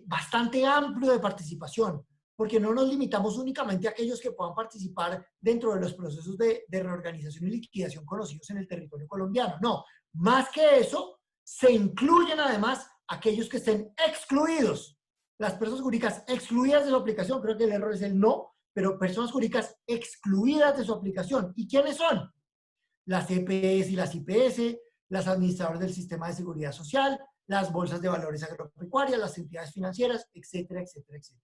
bastante amplio de participación, porque no nos limitamos únicamente a aquellos que puedan participar dentro de los procesos de reorganización y liquidación conocidos en el territorio colombiano. No, más que eso, se incluyen además aquellos que estén excluidos. Las personas jurídicas excluidas de su aplicación, creo que el error es el no, pero personas jurídicas excluidas de su aplicación. ¿Y quiénes son? Las EPS y las IPS, las administradoras del sistema de seguridad social, las bolsas de valores agropecuarias, las entidades financieras, etcétera, etcétera, etcétera.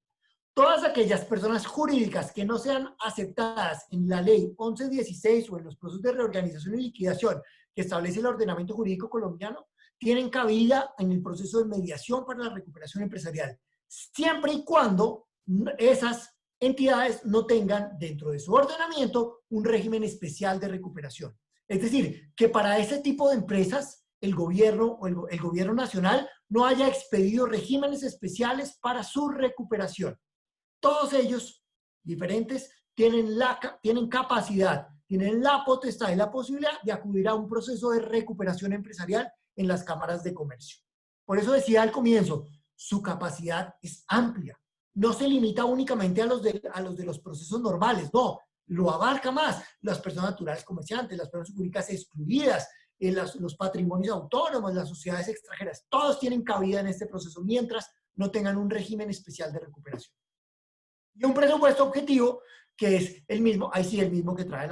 Todas aquellas personas jurídicas que no sean aceptadas en la ley 1116 o en los procesos de reorganización y liquidación que establece el ordenamiento jurídico colombiano, tienen cabida en el proceso de mediación para la recuperación empresarial, siempre y cuando esas entidades no tengan dentro de su ordenamiento un régimen especial de recuperación. Es decir, que para ese tipo de empresas el gobierno o el gobierno nacional no haya expedido regímenes especiales para su recuperación. Todos ellos, diferentes, tienen capacidad, tienen la potestad y la posibilidad de acudir a un proceso de recuperación empresarial en las cámaras de comercio. Por eso decía al comienzo, su capacidad es amplia. No se limita únicamente a los de los procesos normales, no, lo abarca más. Las personas naturales comerciantes, las personas jurídicas excluidas, los patrimonios autónomos, las sociedades extranjeras, todos tienen cabida en este proceso mientras no tengan un régimen especial de recuperación. Y un presupuesto objetivo que es el mismo, ahí sí el mismo que trae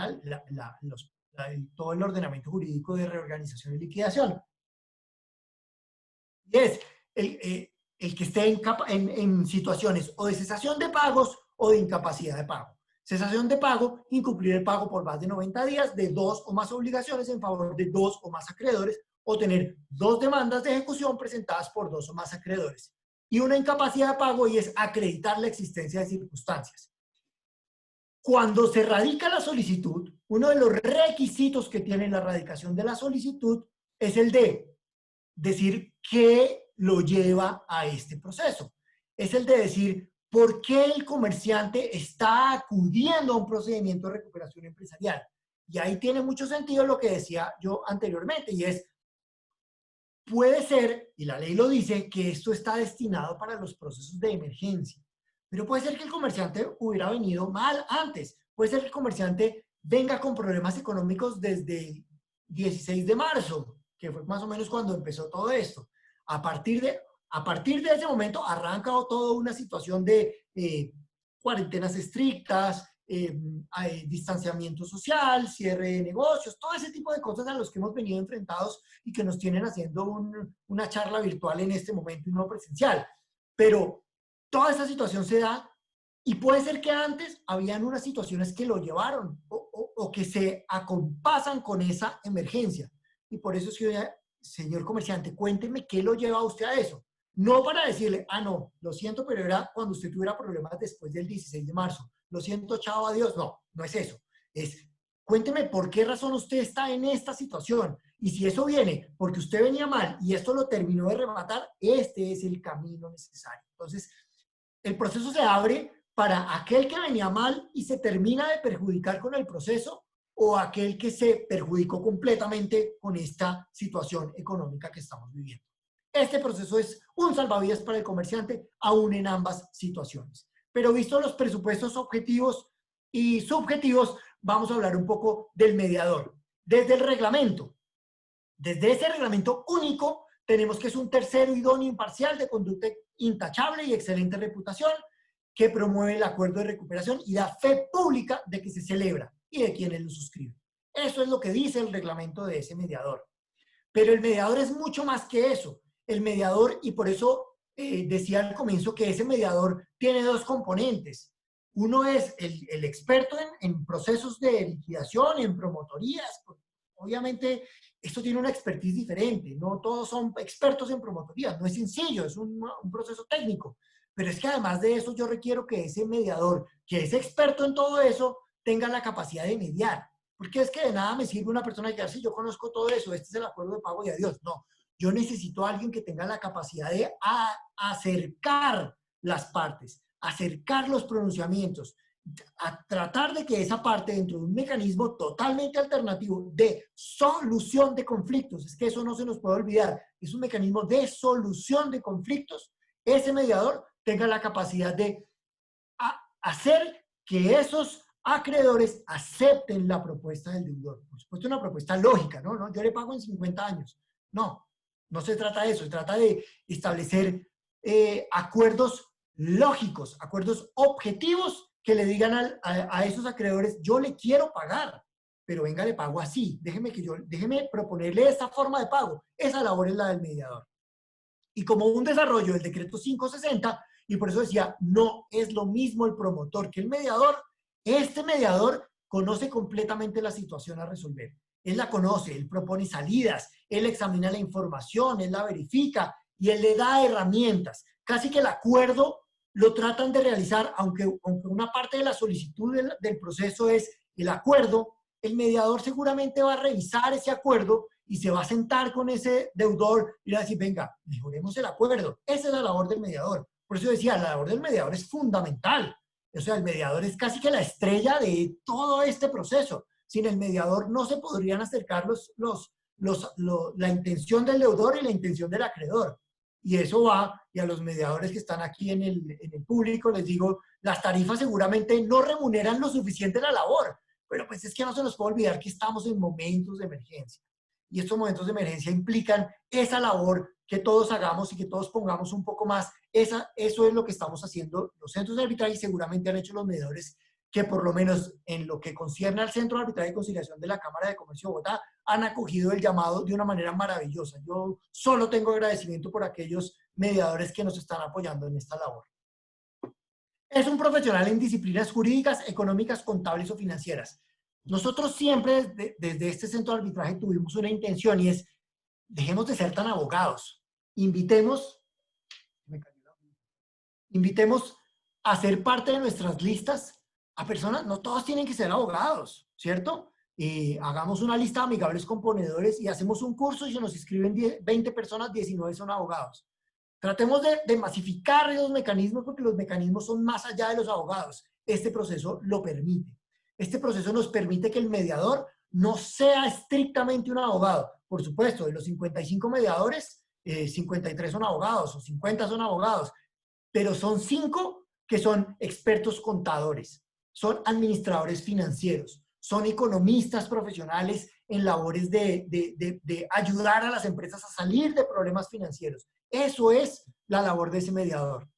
todo el ordenamiento jurídico de reorganización y liquidación. Y es el que esté en situaciones o de cesación de pagos o de incapacidad de pago. Cesación de pago, incumplir el pago por más de 90 días de 2 o más obligaciones en favor de 2 o más acreedores o tener 2 demandas de ejecución presentadas por 2 o más acreedores. Y una incapacidad de pago y es acreditar la existencia de circunstancias. Cuando se radica la solicitud, uno de los requisitos que tiene la radicación de la solicitud es el de decir qué lo lleva a este proceso. Es el de decir por qué el comerciante está acudiendo a un procedimiento de recuperación empresarial. Y ahí tiene mucho sentido lo que decía yo anteriormente, y es, puede ser, y la ley lo dice, que esto está destinado para los procesos de emergencia. Pero puede ser que el comerciante hubiera venido mal antes. Puede ser que el comerciante venga con problemas económicos desde el 16 de marzo, que fue más o menos cuando empezó todo esto. A partir de ese momento arranca toda una situación de cuarentenas estrictas, distanciamiento social, cierre de negocios, todo ese tipo de cosas a los que hemos venido enfrentados y que nos tienen haciendo una charla virtual en este momento y no presencial. Pero toda esa situación se da y puede ser que antes habían unas situaciones que lo llevaron o que se acompasan con esa emergencia. Y por eso es que, señor comerciante, cuénteme qué lo lleva a usted a eso. No para decirle, ah, no, lo siento, pero era cuando usted tuviera problemas después del 16 de marzo. Lo siento, chao, adiós. No, no es eso. Es, cuénteme por qué razón usted está en esta situación. Y si eso viene porque usted venía mal y esto lo terminó de rematar, este es el camino necesario. Entonces, el proceso se abre para aquel que venía mal y se termina de perjudicar con el proceso o aquel que se perjudicó completamente con esta situación económica que estamos viviendo. Este proceso es un salvavidas para el comerciante, aún en ambas situaciones. Pero visto los presupuestos objetivos y subjetivos, vamos a hablar un poco del mediador. Desde el reglamento, desde ese reglamento único, tenemos que es un tercero idóneo imparcial de conducta intachable y excelente reputación, que promueve el acuerdo de recuperación y da fe pública de que se celebra y de quienes lo suscriben. Eso es lo que dice el reglamento de ese mediador. Pero el mediador es mucho más que eso. El mediador, y por eso decía al comienzo que ese mediador tiene dos componentes. Uno es el experto en procesos de liquidación, en promotorías. Obviamente, esto tiene una expertise diferente. No todos son expertos en promotorías. No es sencillo, es un proceso técnico. Pero es que además de eso, yo requiero que ese mediador, que es experto en todo eso, tenga la capacidad de mediar. Porque es que de nada me sirve una persona que diga, sí, yo conozco todo eso, este es el acuerdo de pago y adiós. No, yo necesito a alguien que tenga la capacidad de acercar las partes, acercar los pronunciamientos, a tratar de que esa parte dentro de un mecanismo totalmente alternativo de solución de conflictos, es que eso no se nos puede olvidar, es un mecanismo de solución de conflictos, ese mediador tenga la capacidad de hacer que esos acreedores acepten la propuesta del deudor. Por supuesto, una propuesta lógica, ¿no? ¿No? Yo le pago en 50 años. No, no se trata de eso, se trata de establecer acuerdos lógicos, acuerdos objetivos que le digan a esos acreedores, yo le quiero pagar, pero venga, le pago así, déjeme proponerle esta forma de pago. Esa labor es la del mediador. Y como un desarrollo del decreto 560, y por eso decía, no es lo mismo el promotor que el mediador, este mediador conoce completamente la situación a resolver. Él la conoce, él propone salidas, él examina la información, él la verifica y él le da herramientas. Casi que el acuerdo lo tratan de realizar, aunque una parte de la solicitud del proceso es el acuerdo, el mediador seguramente va a revisar ese acuerdo y se va a sentar con ese deudor y va a decir, venga, mejoremos el acuerdo. Esa es la labor del mediador. Por eso decía, la labor del mediador es fundamental. O sea, el mediador es casi que la estrella de todo este proceso. Sin el mediador no se podrían acercar la intención del deudor y la intención del acreedor. Y eso va, y a los mediadores que están aquí en el público les digo, las tarifas seguramente no remuneran lo suficiente la labor, pero pues es que no se nos puede olvidar que estamos en momentos de emergencia. Y estos momentos de emergencia implican esa labor que todos hagamos y que todos pongamos un poco más. Eso es lo que estamos haciendo los centros de arbitraje y seguramente han hecho los mediadores que por lo menos en lo que concierne al Centro de Arbitraje y Conciliación de la Cámara de Comercio de Bogotá han acogido el llamado de una manera maravillosa. Yo solo tengo agradecimiento por aquellos mediadores que nos están apoyando en esta labor. Es un profesional en disciplinas jurídicas, económicas, contables o financieras. Nosotros siempre desde este centro de arbitraje tuvimos una intención y es, dejemos de ser tan abogados. Invitemos a ser parte de nuestras listas a personas, no todos tienen que ser abogados, ¿cierto? Hagamos una lista de amigables componedores y hacemos un curso y se nos inscriben 20 personas, 19 son abogados. Tratemos de masificar esos mecanismos porque los mecanismos son más allá de los abogados. Este proceso lo permite. Este proceso nos permite que el mediador no sea estrictamente un abogado. Por supuesto, de los 55 mediadores, 53 son abogados o 50 son abogados, pero son 5 que son expertos contadores, son administradores financieros, son economistas profesionales en labores de ayudar a las empresas a salir de problemas financieros. Eso es la labor de ese mediador,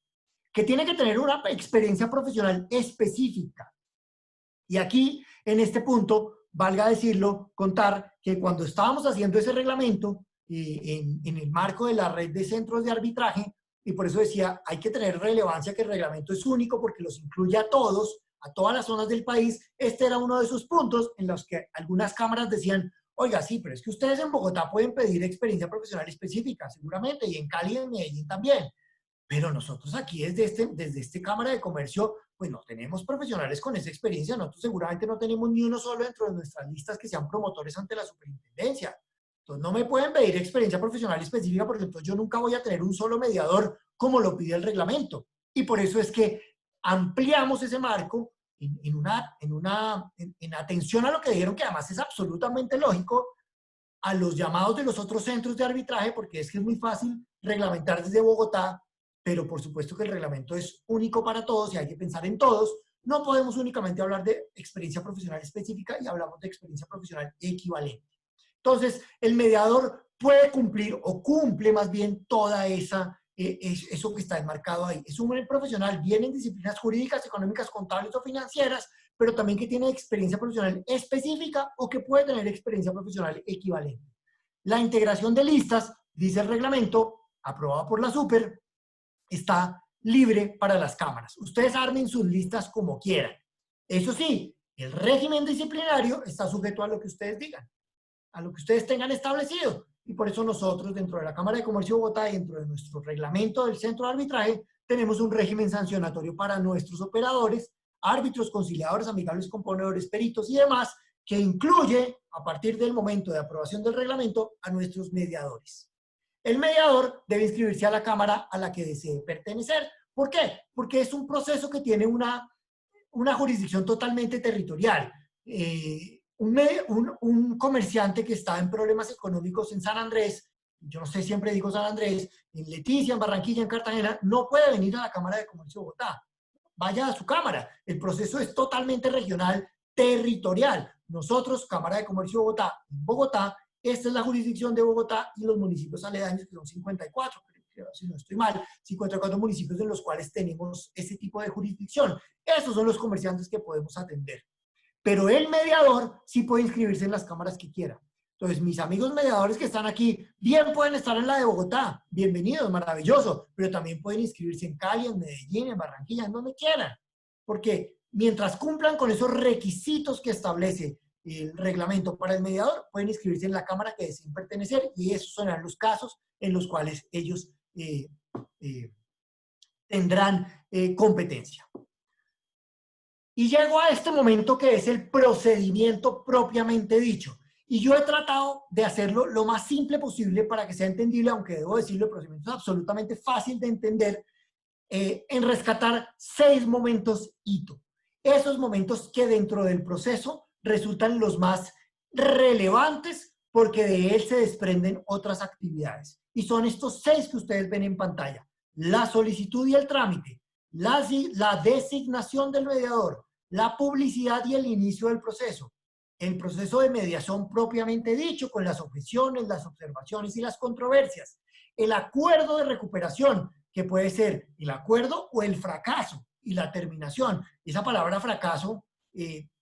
que tiene que tener una experiencia profesional específica. Y aquí, en este punto, valga decirlo, contar que cuando estábamos haciendo ese reglamento, en el marco de la red de centros de arbitraje, y por eso decía, hay que tener relevancia que el reglamento es único porque los incluye a todos, a todas las zonas del país. Este era uno de esos puntos en los que algunas cámaras decían, oiga, sí, pero es que ustedes en Bogotá pueden pedir experiencia profesional específica, seguramente, y en Cali y en Medellín también. Pero nosotros aquí desde este Cámara de Comercio, pues no tenemos profesionales con esa experiencia. Nosotros seguramente no tenemos ni uno solo dentro de nuestras listas que sean promotores ante la superintendencia. Entonces no me pueden pedir experiencia profesional específica porque entonces yo nunca voy a tener un solo mediador como lo pide el reglamento. Y por eso es que ampliamos ese marco en atención a lo que dijeron, que además es absolutamente lógico. a los llamados de los otros centros de arbitraje, porque es que es muy fácil reglamentar desde Bogotá, pero por supuesto que el reglamento es único para todos y hay que pensar en todos. No podemos únicamente hablar de experiencia profesional específica y hablamos de experiencia profesional equivalente. Entonces, el mediador puede cumplir o cumple más bien toda eso que está enmarcado ahí. Es un profesional bien en disciplinas jurídicas, económicas, contables o financieras, pero también que tiene experiencia profesional específica o que puede tener experiencia profesional equivalente. La integración de listas, dice el reglamento, aprobado por la Super, está libre para las cámaras. Ustedes armen sus listas como quieran. Eso sí, el régimen disciplinario está sujeto a lo que ustedes digan, a lo que ustedes tengan establecido. Y por eso nosotros, dentro de la Cámara de Comercio de Bogotá y dentro de nuestro reglamento del Centro de Arbitraje, tenemos un régimen sancionatorio para nuestros operadores, árbitros, conciliadores, amigables, componedores, peritos y demás, que incluye, a partir del momento de aprobación del reglamento, a nuestros mediadores. El mediador debe inscribirse a la Cámara a la que desee pertenecer. ¿Por qué? Porque es un proceso que tiene una jurisdicción totalmente territorial. Un comerciante que está en problemas económicos en San Andrés, yo no sé, siempre digo San Andrés, en Leticia, en Barranquilla, en Cartagena, no puede venir a la Cámara de Comercio de Bogotá. Vaya a su Cámara. El proceso es totalmente regional, territorial. Nosotros, Cámara de Comercio de Bogotá, en Bogotá, esta es la jurisdicción de Bogotá y los municipios aledaños, que son 54, si no estoy mal, 54 municipios en los cuales tenemos ese tipo de jurisdicción. Esos son los comerciantes que podemos atender. Pero el mediador sí puede inscribirse en las cámaras que quiera. Entonces, mis amigos mediadores que están aquí, bien pueden estar en la de Bogotá, bienvenidos, maravilloso, pero también pueden inscribirse en Cali, en Medellín, en Barranquilla, en donde quieran. Porque mientras cumplan con esos requisitos que establece el reglamento para el mediador, pueden inscribirse en la cámara que deseen pertenecer y esos serán los casos en los cuales ellos tendrán competencia. Y llego a este momento que es el procedimiento propiamente dicho. Y yo he tratado de hacerlo lo más simple posible para que sea entendible, aunque debo decirlo, el procedimiento es absolutamente fácil de entender, en rescatar 6 momentos hito. Esos momentos que dentro del proceso resultan los más relevantes porque de él se desprenden otras actividades. Y son estos 6 que ustedes ven en pantalla. La solicitud y el trámite, la designación del mediador, la publicidad y el inicio del proceso, el proceso de mediación propiamente dicho, con las objeciones, las observaciones y las controversias, el acuerdo de recuperación, que puede ser el acuerdo o el fracaso, y la terminación. Esa palabra fracaso,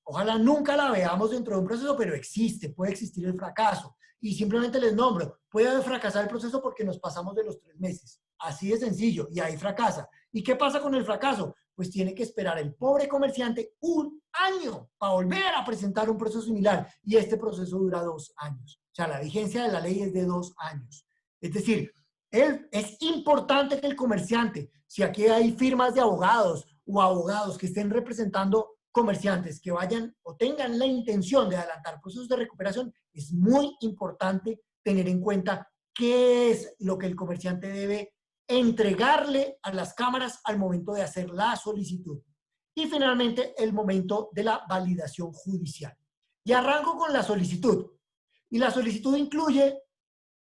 ojalá nunca la veamos dentro de un proceso, pero existe, puede existir el fracaso. Y simplemente les nombro, puede fracasar el proceso porque nos pasamos de los 3 meses. Así de sencillo, y ahí fracasa. ¿Y qué pasa con el fracaso? Pues tiene que esperar el pobre comerciante 1 año para volver a presentar un proceso similar. Y este proceso dura 2 años. O sea, la vigencia de la ley es de 2 años. Es decir, es importante que el comerciante, si aquí hay firmas de abogados o abogados que estén representando comerciantes que vayan o tengan la intención de adelantar procesos de recuperación, es muy importante tener en cuenta qué es lo que el comerciante debe entregarle a las cámaras al momento de hacer la solicitud. Y finalmente, el momento de la validación judicial. Y arranco con la solicitud. Y la solicitud incluye,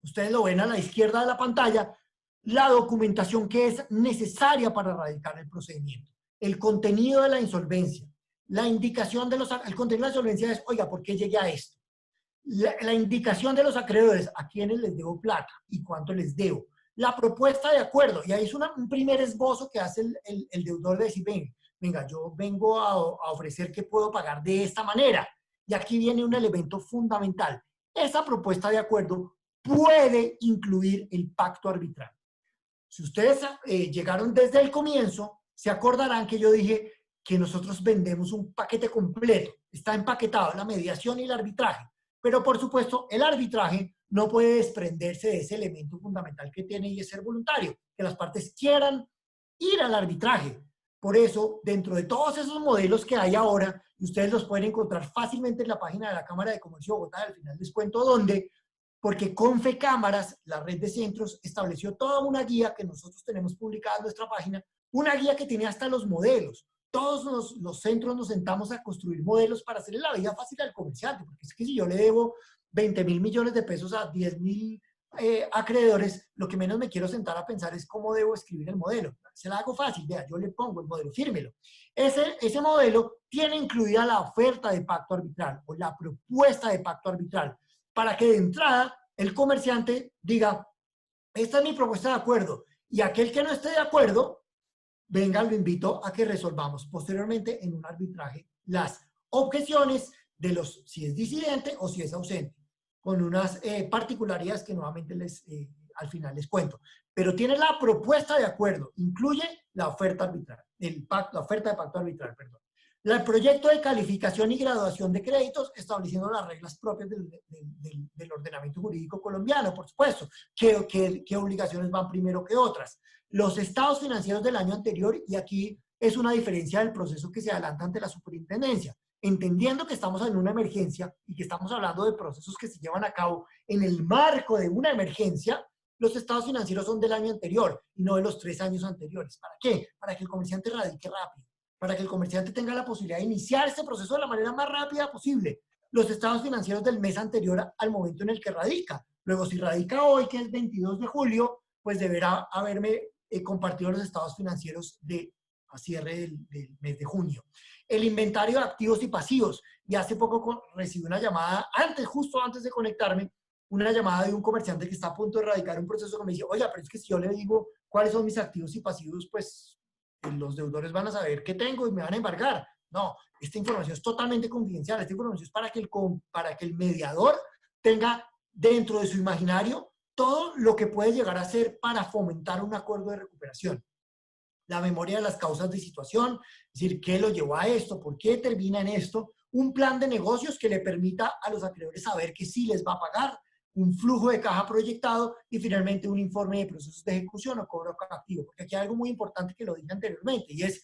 ustedes lo ven a la izquierda de la pantalla, la documentación que es necesaria para radicar el procedimiento, el contenido de la insolvencia, la indicación de el contenido de la insolvencia es, oiga, ¿por qué llegué a esto? La indicación de los acreedores, a quiénes les debo plata y cuánto les debo. La propuesta de acuerdo, y ahí es un primer esbozo que hace el deudor de decir, venga, yo vengo a ofrecer que puedo pagar de esta manera. Y aquí viene un elemento fundamental. Esa propuesta de acuerdo puede incluir el pacto arbitral. Si ustedes llegaron desde el comienzo, se acordarán que yo dije que nosotros vendemos un paquete completo. Está empaquetado la mediación y el arbitraje. Pero por supuesto, el arbitraje no puede desprenderse de ese elemento fundamental que tiene y es ser voluntario, que las partes quieran ir al arbitraje. Por eso, dentro de todos esos modelos que hay ahora, y ustedes los pueden encontrar fácilmente en la página de la Cámara de Comercio de Bogotá, al final les cuento dónde, porque Confecámaras, la red de centros, estableció toda una guía que nosotros tenemos publicada en nuestra página, una guía que tiene hasta los modelos. Todos los centros nos sentamos a construir modelos para hacerle la vida fácil al comerciante, porque es que si yo le debo 20.000 millones de pesos a 10.000 acreedores, lo que menos me quiero sentar a pensar es cómo debo escribir el modelo. Se la hago fácil, vea, yo le pongo el modelo, fírmelo. Ese modelo tiene incluida la oferta de pacto arbitral o la propuesta de pacto arbitral, para que de entrada el comerciante diga, esta es mi propuesta de acuerdo, y aquel que no esté de acuerdo, venga, lo invito a que resolvamos posteriormente en un arbitraje las objeciones de los, si es disidente o si es ausente, con unas particularidades que nuevamente al final les cuento. Pero tiene la propuesta de acuerdo, incluye la oferta arbitral, la oferta de pacto arbitral, perdón. El proyecto de calificación y graduación de créditos, estableciendo las reglas propias del ordenamiento jurídico colombiano, por supuesto, qué obligaciones van primero que otras. Los estados financieros del año anterior, y aquí es una diferencia del proceso que se adelanta ante la superintendencia, entendiendo que estamos en una emergencia y que estamos hablando de procesos que se llevan a cabo en el marco de una emergencia, los estados financieros son del año anterior y no de los 3 años anteriores. ¿Para qué? Para que el comerciante radique rápido, para que el comerciante tenga la posibilidad de iniciar este proceso de la manera más rápida posible. Los estados financieros del mes anterior al momento en el que radica. Luego, si radica hoy, que es 22 de julio, pues deberá haberme compartido los estados financieros a cierre del mes de junio. El inventario de activos y pasivos. Y hace poco recibí una llamada, justo antes de conectarme, una llamada de un comerciante que está a punto de radicar un proceso que me dice, oye, pero es que si yo le digo cuáles son mis activos y pasivos, pues los deudores van a saber qué tengo y me van a embargar. No, esta información es totalmente confidencial. Esta información es para que el mediador tenga dentro de su imaginario todo lo que puede llegar a hacer para fomentar un acuerdo de recuperación. La memoria de las causas de situación, es decir, qué lo llevó a esto, por qué termina en esto, un plan de negocios que le permita a los acreedores saber que sí les va a pagar, un flujo de caja proyectado y finalmente un informe de procesos de ejecución o cobro activo. Porque aquí hay algo muy importante que lo dije anteriormente y es,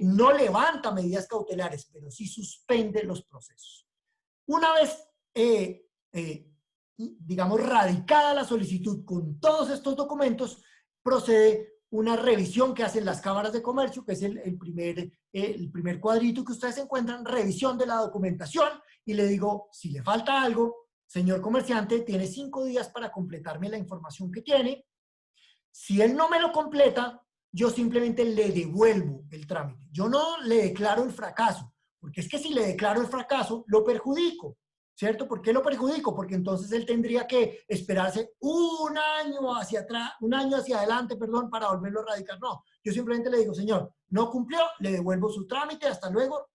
no levanta medidas cautelares, pero sí suspende los procesos. Una vez, digamos, radicada la solicitud con todos estos documentos, procede una revisión que hacen las cámaras de comercio, que es el primer cuadrito que ustedes encuentran, revisión de la documentación, y le digo, si le falta algo, señor comerciante, tiene 5 días para completarme la información que tiene. Si él no me lo completa, yo simplemente le devuelvo el trámite. Yo no le declaro el fracaso, porque es que si le declaro el fracaso, lo perjudico, ¿cierto? ¿Por qué lo perjudico? Porque entonces él tendría que esperarse un año hacia atrás, un año hacia adelante, perdón, para volverlo a radicar. No, yo simplemente le digo, señor, no cumplió, le devuelvo su trámite, hasta luego,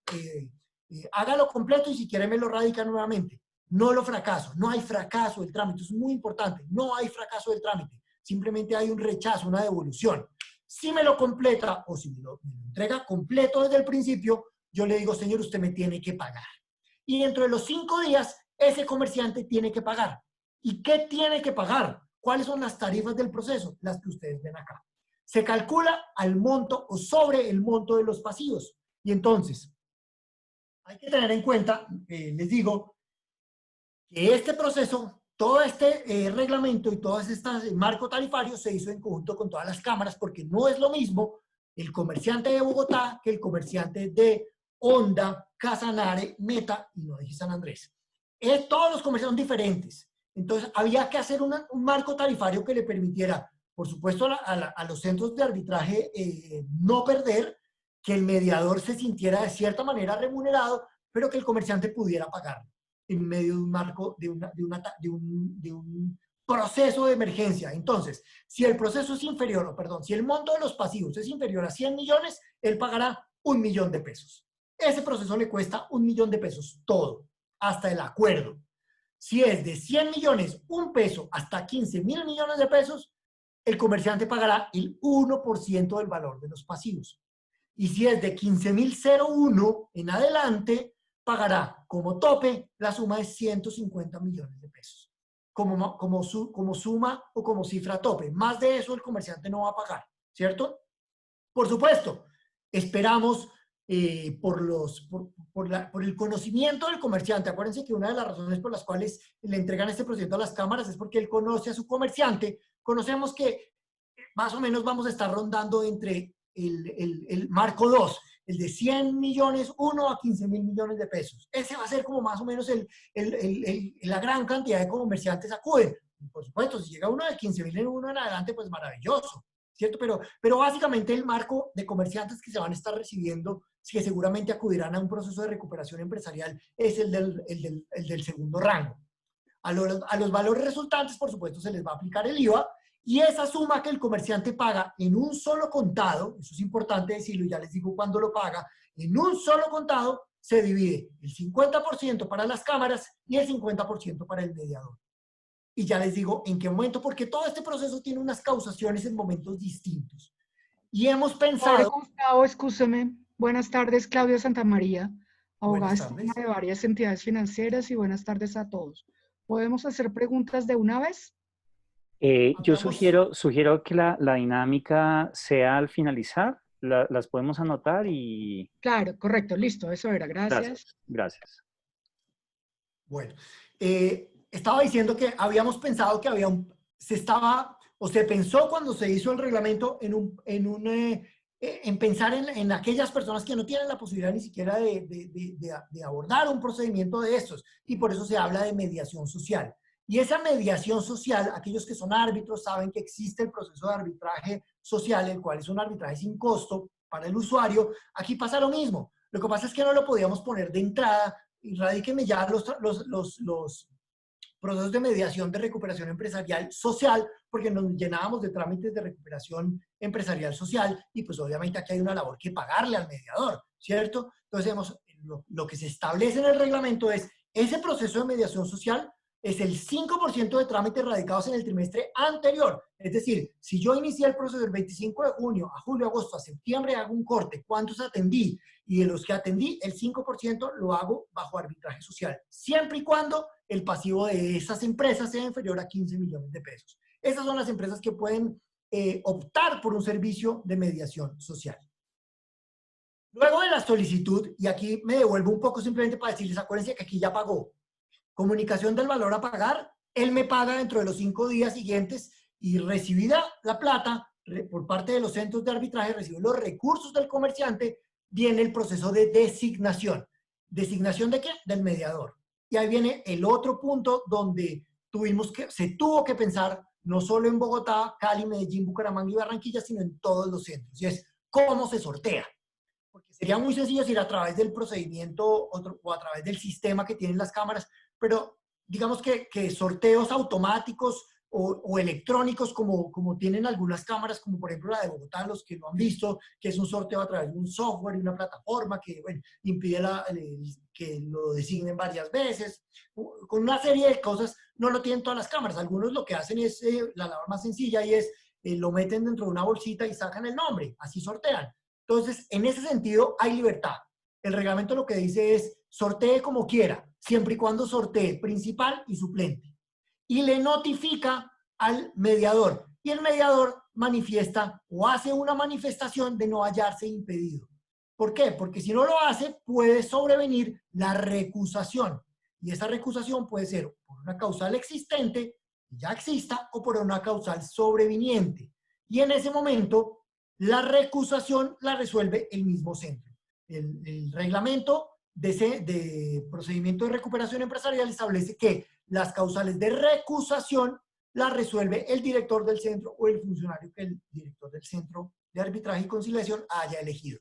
hágalo completo y si quiere me lo radica nuevamente. No lo fracaso, no hay fracaso del trámite, es muy importante, no hay fracaso del trámite, simplemente hay un rechazo, una devolución. Si me lo completa o si me lo entrega completo desde el principio, yo le digo, señor, usted me tiene que pagar. Y dentro de los 5 días, ese comerciante tiene que pagar. ¿Y qué tiene que pagar? ¿Cuáles son las tarifas del proceso? Las que ustedes ven acá. Se calcula al monto o sobre el monto de los pasivos. Y entonces, hay que tener en cuenta, les digo, que este proceso, todo este reglamento y todo este marco tarifario se hizo en conjunto con todas las cámaras, porque no es lo mismo el comerciante de Bogotá que el comerciante de Honda, Casanare, Meta y no dije San Andrés. Todos los comerciantes son diferentes. Entonces, había que hacer un marco tarifario que le permitiera, por supuesto, a los centros de arbitraje no perder, que el mediador se sintiera de cierta manera remunerado, pero que el comerciante pudiera pagar en medio de un marco, de un proceso de emergencia. Entonces, si el proceso es inferior, o perdón, si el monto de los pasivos es inferior a 100 millones, él pagará 1 millón de pesos. Ese proceso le cuesta 1 millón de pesos, todo, hasta el acuerdo. Si es de 100 millones, 1 peso, hasta 15.000 millones de pesos, el comerciante pagará el 1% del valor de los pasivos. Y si es de 15.001 en adelante, pagará como tope la suma de 150 millones de pesos. Como suma o como cifra tope. Más de eso el comerciante no va a pagar, ¿cierto? Por supuesto, esperamos por el conocimiento del comerciante. Acuérdense que una de las razones por las cuales le entregan este procedimiento a las cámaras es porque él conoce a su comerciante. Conocemos que más o menos vamos a estar rondando entre el marco 2, el de 100 millones, 1 a 15.000 millones de pesos. Ese va a ser como más o menos la gran cantidad de comerciantes acuden. Y por supuesto, si llega uno de 15.000 en uno en adelante, pues maravilloso, ¿cierto? Pero básicamente el marco de comerciantes que se van a estar recibiendo, que seguramente acudirán a un proceso de recuperación empresarial, es el del segundo rango. A los valores resultantes, por supuesto, se les va a aplicar el IVA, y esa suma que el comerciante paga en un solo contado, eso es importante decirlo, y ya les digo cuándo lo paga, en un solo contado se divide el 50% para las cámaras y el 50% para el mediador. Y ya les digo en qué momento, porque todo este proceso tiene unas causaciones en momentos distintos. Y hemos Pobre pensado... Gustavo, escúcheme. Buenas tardes, Claudia Santamaría, abogada Buenas externa tardes. de varias entidades financieras, y buenas tardes a todos. ¿Podemos hacer preguntas de una vez? Yo Habíamos... sugiero que la dinámica sea al finalizar. Las podemos anotar y Claro, correcto, listo, eso era, gracias, gracias. gracias. Bueno, estaba diciendo que habíamos pensado que se pensó cuando se hizo el reglamento en pensar en aquellas personas que no tienen la posibilidad ni siquiera de abordar un procedimiento de estos, y por eso se habla de mediación social. Y esa mediación social, aquellos que son árbitros saben que existe el proceso de arbitraje social, el cual es un arbitraje sin costo para el usuario. Aquí pasa lo mismo. Lo que pasa es que no lo podíamos poner de entrada, y radíquenme ya los procesos de mediación de recuperación empresarial social, porque nos llenábamos de trámites de recuperación empresarial social, y pues obviamente aquí hay una labor que pagarle al mediador, ¿cierto? Entonces, lo que se establece en el reglamento es ese proceso de mediación social es el 5% de trámites radicados en el trimestre anterior. Es decir, si yo inicié el proceso del 25 de junio a julio, agosto, a septiembre, hago un corte, ¿cuántos atendí? Y de los que atendí, el 5% lo hago bajo arbitraje social, siempre y cuando el pasivo de esas empresas sea inferior a 15 millones de pesos. Esas son las empresas que pueden optar por un servicio de mediación social. Luego de la solicitud, y aquí me devuelvo un poco simplemente para decirles, acuérdense que aquí ya pagó. Comunicación del valor a pagar, él me paga dentro de los 5 días siguientes, y recibida la plata por parte de los centros de arbitraje, recibo los recursos del comerciante, viene el proceso de designación. ¿Designación de qué? Del mediador. Y ahí viene el otro punto donde se tuvo que pensar no solo en Bogotá, Cali, Medellín, Bucaramanga y Barranquilla, sino en todos los centros. Y es cómo se sortea. Porque sería muy sencillo ir a través del procedimiento o a través del sistema que tienen las cámaras, pero digamos que sorteos automáticos o electrónicos como tienen algunas cámaras, como por ejemplo la de Bogotá, los que lo han visto, que es un sorteo a través de un software y una plataforma que bueno, impide que lo designen varias veces, con una serie de cosas. No lo tienen todas las cámaras. Algunos lo que hacen es la labor más sencilla, y es lo meten dentro de una bolsita y sacan el nombre, así sortean. Entonces, en ese sentido, hay libertad. El reglamento lo que dice es sortee como quiera, siempre y cuando sortee principal y suplente. Y le notifica al mediador. Y el mediador manifiesta o hace una manifestación de no hallarse impedido. ¿Por qué? Porque si no lo hace, puede sobrevenir la recusación. Y esa recusación puede ser por una causal existente, ya exista, o por una causal sobreviniente. Y en ese momento, la recusación la resuelve el mismo centro. El reglamento de procedimiento de recuperación empresarial establece que las causales de recusación las resuelve el director del centro o el funcionario que el director del centro de arbitraje y conciliación haya elegido.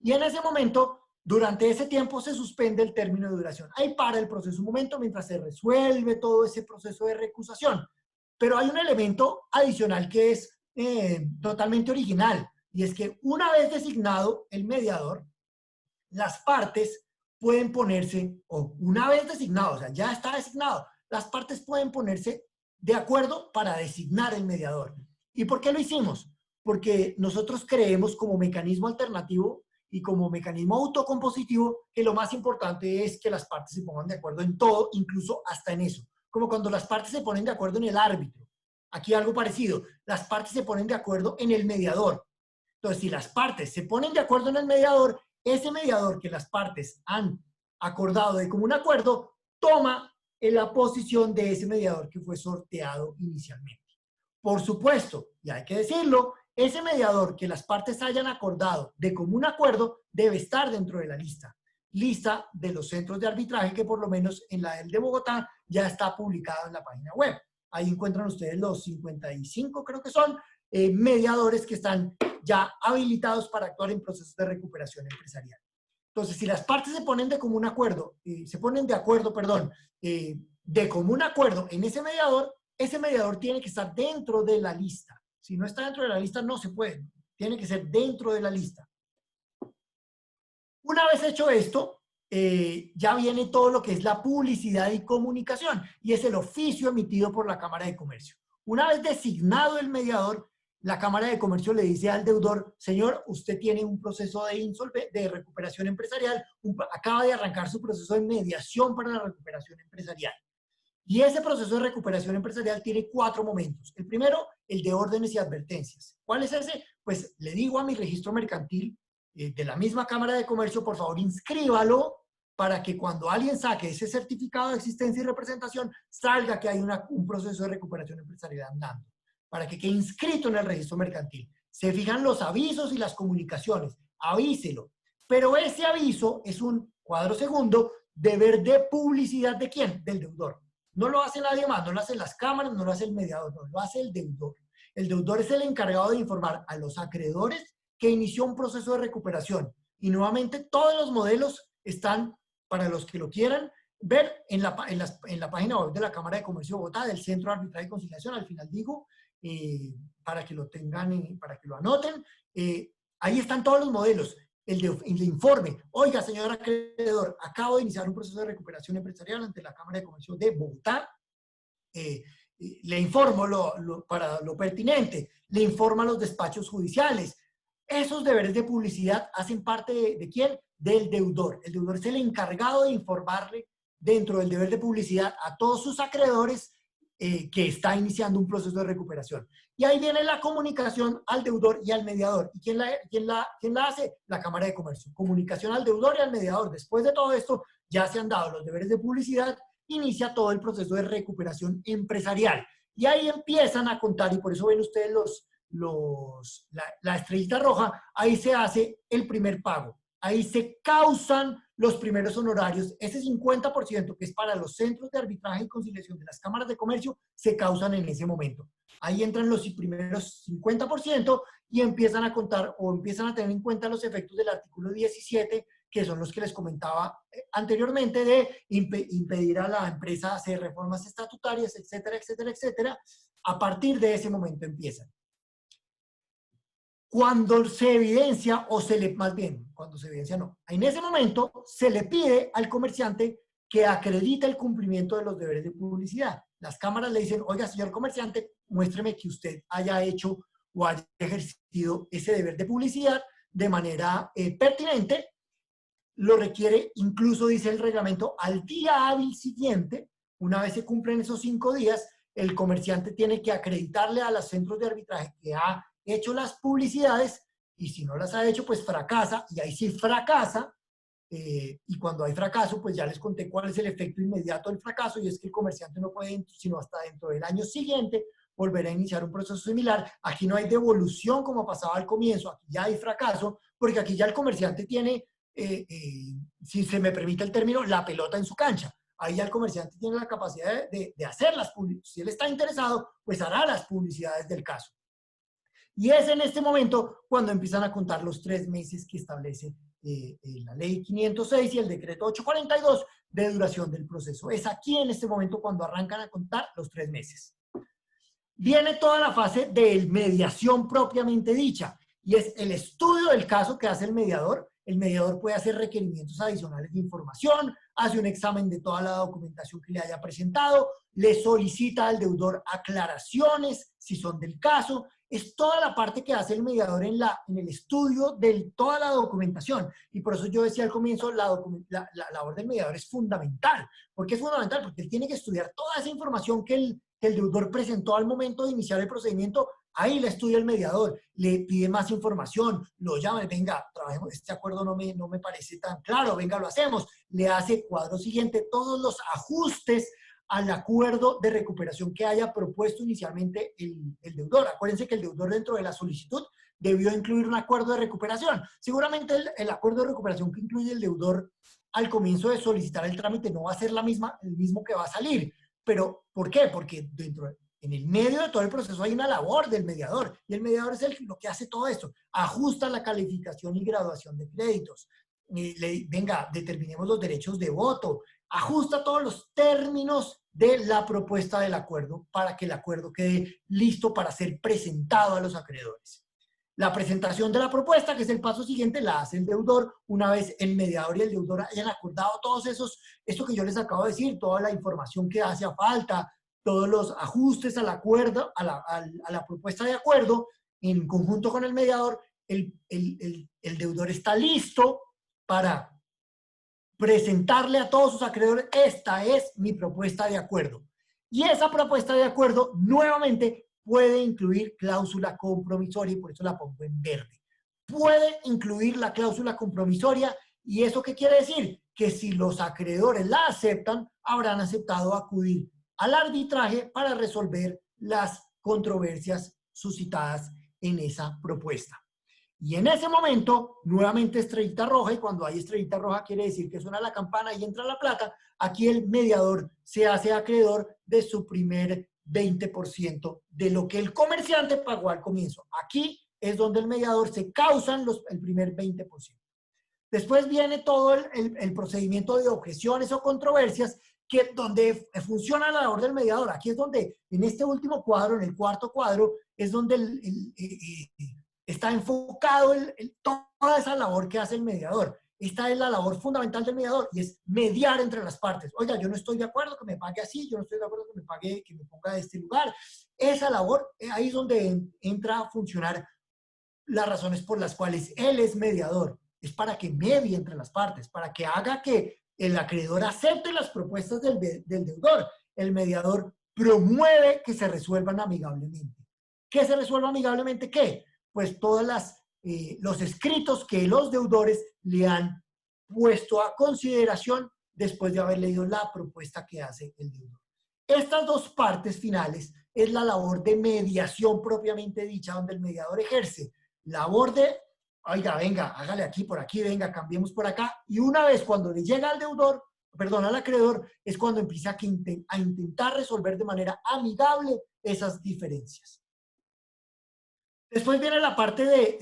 Y en ese momento, durante ese tiempo, se suspende el término de duración. Ahí para el proceso un momento mientras se resuelve todo ese proceso de recusación. Pero hay un elemento adicional que es totalmente original, y es que una vez designado el mediador, las partes pueden ponerse, o una vez designado, o sea, ya está designado, las partes pueden ponerse de acuerdo para designar el mediador. ¿Y por qué lo hicimos? Porque nosotros creemos como mecanismo alternativo y como mecanismo autocompositivo que lo más importante es que las partes se pongan de acuerdo en todo, incluso hasta en eso. Como cuando las partes se ponen de acuerdo en el árbitro. Aquí algo parecido, las partes se ponen de acuerdo en el mediador. Entonces, si las partes se ponen de acuerdo en el mediador, ese mediador que las partes han acordado de común acuerdo, toma en la posición de ese mediador que fue sorteado inicialmente. Por supuesto, y hay que decirlo, ese mediador que las partes hayan acordado de común acuerdo debe estar dentro de la lista de los centros de arbitraje que por lo menos en la de Bogotá ya está publicado en la página web. Ahí encuentran ustedes los 55, creo que son, mediadores que están ya habilitados para actuar en procesos de recuperación empresarial. Entonces, si las partes se ponen de común acuerdo, de común acuerdo en ese mediador tiene que estar dentro de la lista. Si no está dentro de la lista, no se puede. Tiene que ser dentro de la lista. Una vez hecho esto, ya viene todo lo que es la publicidad y comunicación, y es el oficio emitido por la Cámara de Comercio. Una vez designado el mediador, la Cámara de Comercio le dice al deudor: señor, usted tiene un proceso de recuperación empresarial, acaba de arrancar su proceso de mediación para la recuperación empresarial. Y ese proceso de recuperación empresarial tiene 4 momentos. El primero, el de órdenes y advertencias. ¿Cuál es ese? Pues le digo a mi registro mercantil de la misma Cámara de Comercio: por favor, inscríbalo para que cuando alguien saque ese certificado de existencia y representación, salga que hay un proceso de recuperación empresarial andando, para que quede inscrito en el registro mercantil. Se fijan los avisos y las comunicaciones, avíselo. Pero ese aviso es un cuadro segundo, deber de publicidad ¿de quién? Del deudor. No lo hace nadie más, no lo hacen las cámaras, no lo hace el mediador, no, lo hace el deudor. El deudor es el encargado de informar a los acreedores que inició un proceso de recuperación. Y nuevamente todos los modelos están, para los que lo quieran ver, en la página web de la Cámara de Comercio de Bogotá, del Centro de Arbitraje y Conciliación. Al final digo, para que lo tengan, para que lo anoten. Ahí están todos los modelos. El informe: oiga, señor acreedor, acabo de iniciar un proceso de recuperación empresarial ante la Cámara de Comercio de Bogotá. Le informo para lo pertinente, le informa a los despachos judiciales. Esos deberes de publicidad hacen parte ¿de quién? Del deudor. El deudor es el encargado de informarle dentro del deber de publicidad a todos sus acreedores que está iniciando un proceso de recuperación. Y ahí viene la comunicación al deudor y al mediador. ¿Y quién la hace? La Cámara de Comercio. Comunicación al deudor y al mediador. Después de todo esto, ya se han dado los deberes de publicidad, inicia todo el proceso de recuperación empresarial. Y ahí empiezan a contar, y por eso ven ustedes la estrellita roja, ahí se hace el primer pago. Ahí se causan los primeros honorarios. Ese 50% que es para los centros de arbitraje y conciliación de las cámaras de comercio, se causan en ese momento. Ahí entran los primeros 50% y empiezan a contar o empiezan a tener en cuenta los efectos del artículo 17, que son los que les comentaba anteriormente, de impedir a la empresa hacer reformas estatutarias, etcétera, etcétera, etcétera. A partir de ese momento empiezan. Cuando se evidencia, en ese momento se le pide al comerciante que acredite el cumplimiento de los deberes de publicidad. Las cámaras le dicen: oiga, señor comerciante, muéstreme que usted haya hecho o haya ejercido ese deber de publicidad de manera pertinente. Lo requiere, incluso dice el reglamento, al día hábil siguiente. Una vez se cumplen esos 5 días, el comerciante tiene que acreditarle a los centros de arbitraje que ha hecho las publicidades, y si no las ha hecho, pues fracasa, y ahí sí fracasa, y cuando hay fracaso, pues ya les conté cuál es el efecto inmediato del fracaso, y es que el comerciante no puede, sino hasta dentro del año siguiente, volver a iniciar un proceso similar. Aquí no hay devolución como pasaba al comienzo, aquí ya hay fracaso, porque aquí ya el comerciante tiene, si se me permite el término, la pelota en su cancha. Ahí ya el comerciante tiene la capacidad de hacer las publicidades. Si él está interesado, pues hará las publicidades del caso. Y es en este momento cuando empiezan a contar los 3 meses que establece la ley 506 y el decreto 842 de duración del proceso. Es aquí en este momento cuando arrancan a contar los 3 meses. Viene toda la fase de mediación propiamente dicha, y es el estudio del caso que hace el mediador. El mediador puede hacer requerimientos adicionales de información, hace un examen de toda la documentación que le haya presentado, le solicita al deudor aclaraciones si son del caso. Es toda la parte que hace el mediador en el estudio de toda la documentación. Y por eso yo decía al comienzo, la labor del mediador es fundamental. ¿Por qué es fundamental? Porque él tiene que estudiar toda esa información que el deudor presentó al momento de iniciar el procedimiento. Ahí la estudia el mediador, le pide más información, lo llama, venga, trabajemos, este acuerdo no me parece tan claro, venga, lo hacemos. Le hace cuadro siguiente todos los ajustes al acuerdo de recuperación que haya propuesto inicialmente el deudor. Acuérdense que el deudor dentro de la solicitud debió incluir un acuerdo de recuperación. Seguramente el acuerdo de recuperación que incluye el deudor al comienzo de solicitar el trámite no va a ser el mismo que va a salir. ¿Pero por qué? Porque en el medio de todo el proceso hay una labor del mediador, y el mediador es lo que hace todo esto. Ajusta la calificación y graduación de créditos. Venga, determinemos los derechos de voto. Ajusta todos los términos de la propuesta del acuerdo para que el acuerdo quede listo para ser presentado a los acreedores. La presentación de la propuesta, que es el paso siguiente, la hace el deudor una vez el mediador y el deudor hayan acordado todos esto que yo les acabo de decir, toda la información que hace falta, todos los ajustes al acuerdo, a la propuesta de acuerdo, en conjunto con el mediador, el deudor está listo para presentarle a todos sus acreedores: esta es mi propuesta de acuerdo. Y esa propuesta de acuerdo nuevamente puede incluir cláusula compromisoria, y por eso la pongo en verde. Puede incluir la cláusula compromisoria, y ¿eso qué quiere decir? Que si los acreedores la aceptan, habrán aceptado acudir al arbitraje para resolver las controversias suscitadas en esa propuesta. Y en ese momento, nuevamente estrellita roja, y cuando hay estrellita roja quiere decir que suena la campana y entra la plata. Aquí el mediador se hace acreedor de su primer 20% de lo que el comerciante pagó al comienzo. Aquí es donde el mediador se causan el primer 20%. Después viene todo el procedimiento de objeciones o controversias, donde funciona la labor del mediador. Aquí es donde, en este último cuadro, en el cuarto cuadro, es donde está enfocado toda esa labor que hace el mediador. Esta es la labor fundamental del mediador, y es mediar entre las partes. Oiga, yo no estoy de acuerdo que me pague así, yo no estoy de acuerdo que me ponga de este lugar. Esa labor, ahí es donde entra a funcionar las razones por las cuales él es mediador. Es para que medie entre las partes, para que haga que el acreedor acepte las propuestas del deudor. El mediador promueve que se resuelvan amigablemente. ¿Qué se resuelva amigablemente? ¿Qué? Pues todos los escritos que los deudores le han puesto a consideración después de haber leído la propuesta que hace el deudor. Estas dos partes finales es la labor de mediación propiamente dicha, donde el mediador ejerce labor de: oiga, venga, hágale aquí, por aquí, venga, cambiemos por acá. Y una vez cuando le llega al acreedor, es cuando empieza a intentar resolver de manera amigable esas diferencias. Después viene la parte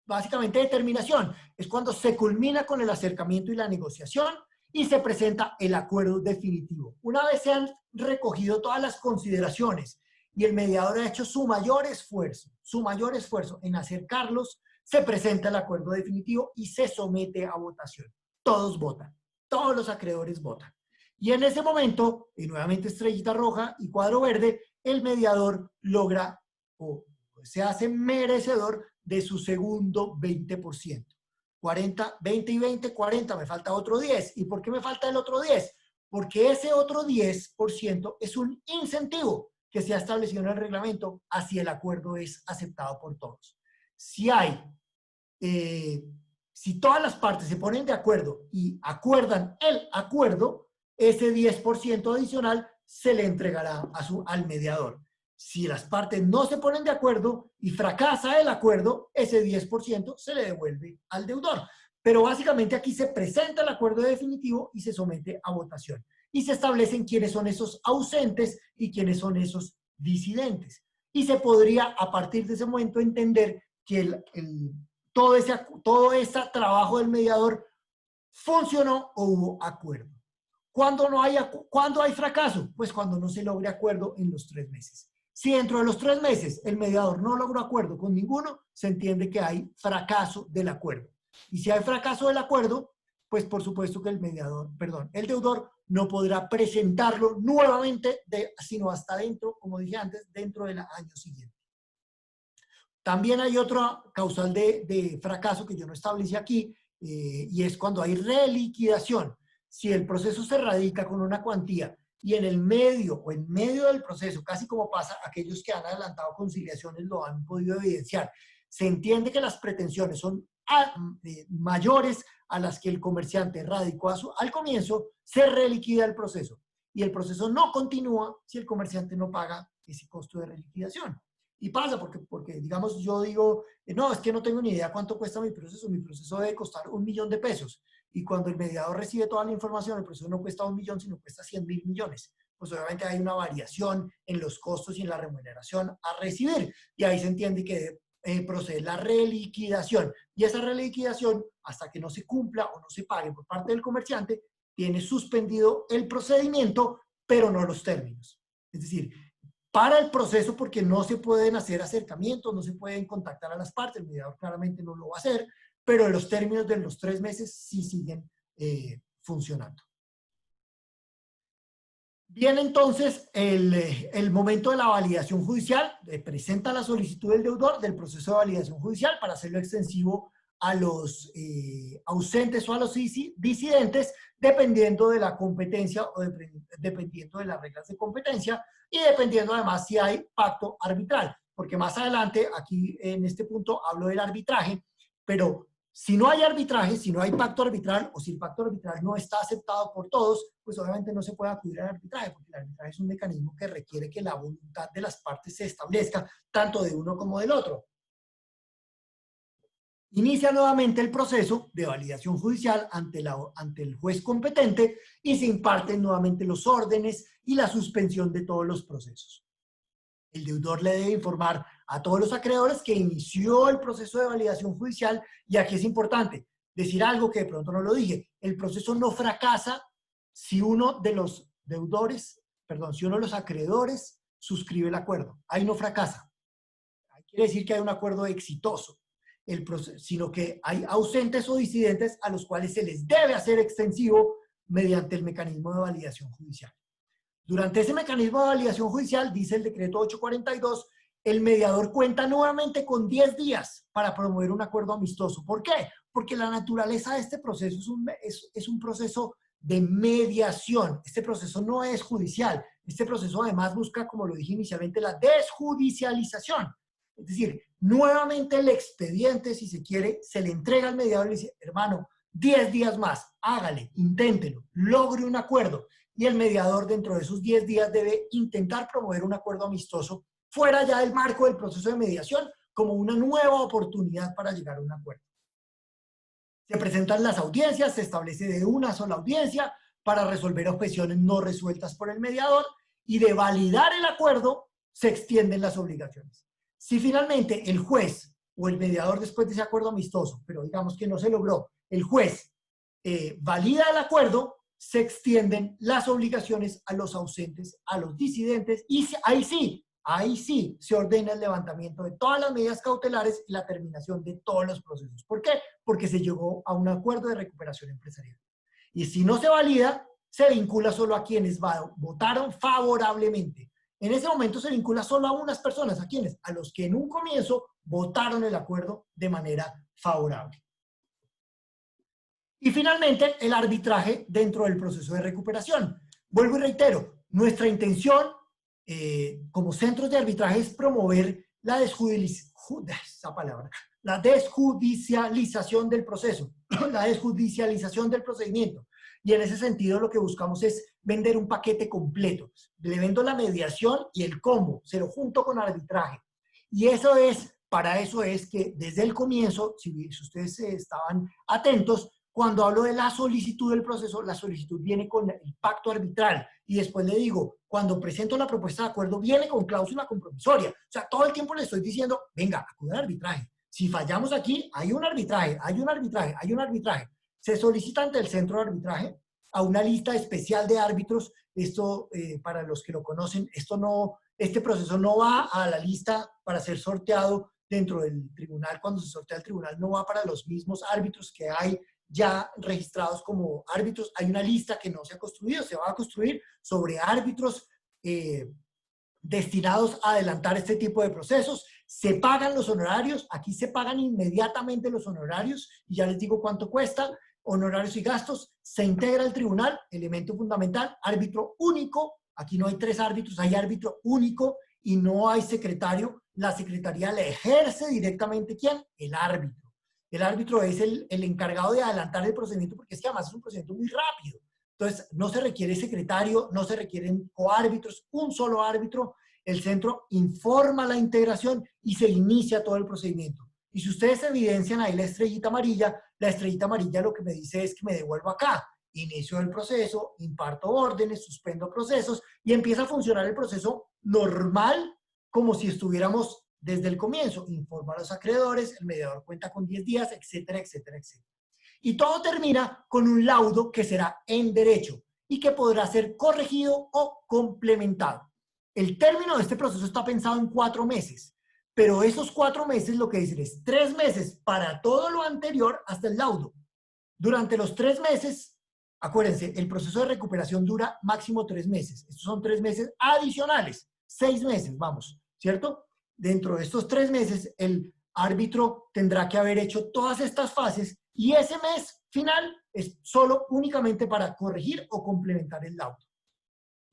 básicamente determinación. Es cuando se culmina con el acercamiento y la negociación y se presenta el acuerdo definitivo. Una vez se han recogido todas las consideraciones y el mediador ha hecho su mayor esfuerzo en acercarlos, se presenta el acuerdo definitivo y se somete a votación. Todos votan, todos los acreedores votan. Y en ese momento, y nuevamente estrellita roja y cuadro verde, el mediador logra o se hace merecedor de su segundo 20%. 40, 20 y 20, 40, me falta otro 10. ¿Y por qué me falta el otro 10? Porque ese otro 10% es un incentivo que se ha establecido en el reglamento así el acuerdo es aceptado por todos. Si todas las partes se ponen de acuerdo y acuerdan el acuerdo, ese 10% adicional se le entregará al mediador. Si las partes no se ponen de acuerdo y fracasa el acuerdo, ese 10% se le devuelve al deudor. Pero básicamente aquí se presenta el acuerdo definitivo y se somete a votación. Y se establecen quiénes son esos ausentes y quiénes son esos disidentes. Y se podría, a partir de ese momento, entender que todo ese trabajo del mediador funcionó o hubo acuerdo. ¿Cuándo hay fracaso? Pues cuando no se logre acuerdo en los 3 meses. Si dentro de los 3 meses el mediador no logró acuerdo con ninguno, se entiende que hay fracaso del acuerdo. Y si hay fracaso del acuerdo, pues por supuesto que el deudor no podrá presentarlo nuevamente, sino hasta dentro, como dije antes, dentro del año siguiente. También hay otra causal de fracaso que yo no establecí aquí, y es cuando hay reliquidación. Si el proceso se radica con una cuantía y en medio del proceso, casi como pasa, aquellos que han adelantado conciliaciones lo han podido evidenciar, se entiende que las pretensiones son mayores a las que el comerciante radicó al comienzo, se reliquida el proceso. Y el proceso no continúa si el comerciante no paga ese costo de reliquidación. Y pasa porque digamos, yo digo, no, es que no tengo ni idea cuánto cuesta mi proceso debe costar 1 millón de pesos. Y cuando el mediador recibe toda la información, el proceso no cuesta 1 millón, sino cuesta 100.000 millones. Pues obviamente hay una variación en los costos y en la remuneración a recibir. Y ahí se entiende que procede la reliquidación. Y esa reliquidación, hasta que no se cumpla o no se pague por parte del comerciante, tiene suspendido el procedimiento, pero no los términos. Es decir, para el proceso porque no se pueden hacer acercamientos, no se pueden contactar a las partes, el mediador claramente no lo va a hacer, pero los términos de los 3 meses sí siguen funcionando. Viene entonces el momento de la validación judicial, presenta la solicitud del deudor del proceso de validación judicial para hacerlo extensivo a los ausentes o a los disidentes, dependiendo de la competencia o dependiendo de las reglas de competencia y dependiendo además si hay pacto arbitral, porque más adelante, aquí en este punto hablo del arbitraje, pero si no hay arbitraje, si no hay pacto arbitral o si el pacto arbitral no está aceptado por todos, pues obviamente no se puede acudir al arbitraje, porque el arbitraje es un mecanismo que requiere que la voluntad de las partes se establezca, tanto de uno como del otro. Inicia nuevamente el proceso de validación judicial ante el juez competente y se imparten nuevamente los órdenes y la suspensión de todos los procesos. El deudor le debe informar a todos los acreedores que inició el proceso de validación judicial y aquí es importante decir algo que de pronto no lo dije. El proceso no fracasa si uno de los si uno de los acreedores suscribe el acuerdo. Ahí no fracasa. Quiere decir que hay un acuerdo exitoso. Sino que hay ausentes o disidentes a los cuales se les debe hacer extensivo mediante el mecanismo de validación judicial. Durante ese mecanismo de validación judicial, dice el decreto 842, el mediador cuenta nuevamente con 10 días para promover un acuerdo amistoso. ¿Por qué? Porque la naturaleza de este proceso es un proceso de mediación. Este proceso no es judicial. Este proceso además busca, como lo dije inicialmente, la desjudicialización. Es decir, nuevamente el expediente, si se quiere, se le entrega al mediador y le dice, hermano, 10 días más, hágale, inténtelo, logre un acuerdo. Y el mediador dentro de esos 10 días debe intentar promover un acuerdo amistoso fuera ya del marco del proceso de mediación como una nueva oportunidad para llegar a un acuerdo. Se presentan las audiencias, se establece de una sola audiencia para resolver objeciones no resueltas por el mediador y de validar el acuerdo se extienden las obligaciones. Si finalmente el juez o el mediador después de ese acuerdo amistoso, pero digamos que no se logró, el juez valida el acuerdo, se extienden las obligaciones a los ausentes, a los disidentes y ahí sí se ordena el levantamiento de todas las medidas cautelares y la terminación de todos los procesos. ¿Por qué? Porque se llegó a un acuerdo de recuperación empresarial. Y si no se valida, se vincula solo a quienes votaron favorablemente. En ese momento se vincula solo a unas personas, ¿a quiénes? A los que en un comienzo votaron el acuerdo de manera favorable. Y finalmente, el arbitraje dentro del proceso de recuperación. Vuelvo y reitero, nuestra intención como centros de arbitraje es promover la desjudicialización del proceso, la desjudicialización del procedimiento. Y en ese sentido lo que buscamos es vender un paquete completo. Le vendo la mediación y el combo, se lo junto con arbitraje. Y para eso es que desde el comienzo, si ustedes estaban atentos, cuando hablo de la solicitud del proceso, la solicitud viene con el pacto arbitral. Y después le digo, cuando presento la propuesta de acuerdo, viene con cláusula compromisoria. O sea, todo el tiempo le estoy diciendo, venga, acude al arbitraje. Si fallamos aquí, hay un arbitraje, hay un arbitraje, hay un arbitraje. Se solicita ante el centro de arbitraje a una lista especial de árbitros. Esto, para los que lo conocen, este proceso no va a la lista para ser sorteado dentro del tribunal. Cuando se sortea el tribunal, no va para los mismos árbitros que hay ya registrados como árbitros. Hay una lista que no se ha construido, se va a construir sobre árbitros destinados a adelantar este tipo de procesos. Se pagan los honorarios, aquí se pagan inmediatamente los honorarios y ya les digo cuánto cuesta, honorarios y gastos. Se integra el tribunal, elemento fundamental, árbitro único. Aquí no hay 3 árbitros, hay árbitro único y no hay secretario. La secretaría le ejerce directamente, ¿quién? El árbitro. El árbitro es el encargado de adelantar el procedimiento porque es que además es un procedimiento muy rápido. Entonces, no se requiere secretario, no se requieren coárbitros, un solo árbitro. El centro informa la integración y se inicia todo el procedimiento. Y si ustedes evidencian ahí la estrellita amarilla lo que me dice es que me devuelvo acá. Inicio el proceso, imparto órdenes, suspendo procesos y empieza a funcionar el proceso normal como si estuviéramos desde el comienzo. Informa a los acreedores, el mediador cuenta con 10 días, etcétera, etcétera, etcétera. Y todo termina con un laudo que será en derecho y que podrá ser corregido o complementado. El término de este proceso está pensado en 4 meses, pero esos 4 meses lo que dicen es 3 meses para todo lo anterior hasta el laudo. Durante los 3 meses, acuérdense, el proceso de recuperación dura máximo 3 meses. Estos son 3 meses adicionales, 6 meses, vamos, ¿cierto? Dentro de estos 3 meses, el árbitro tendrá que haber hecho todas estas fases y ese mes final es solo únicamente para corregir o complementar el laudo.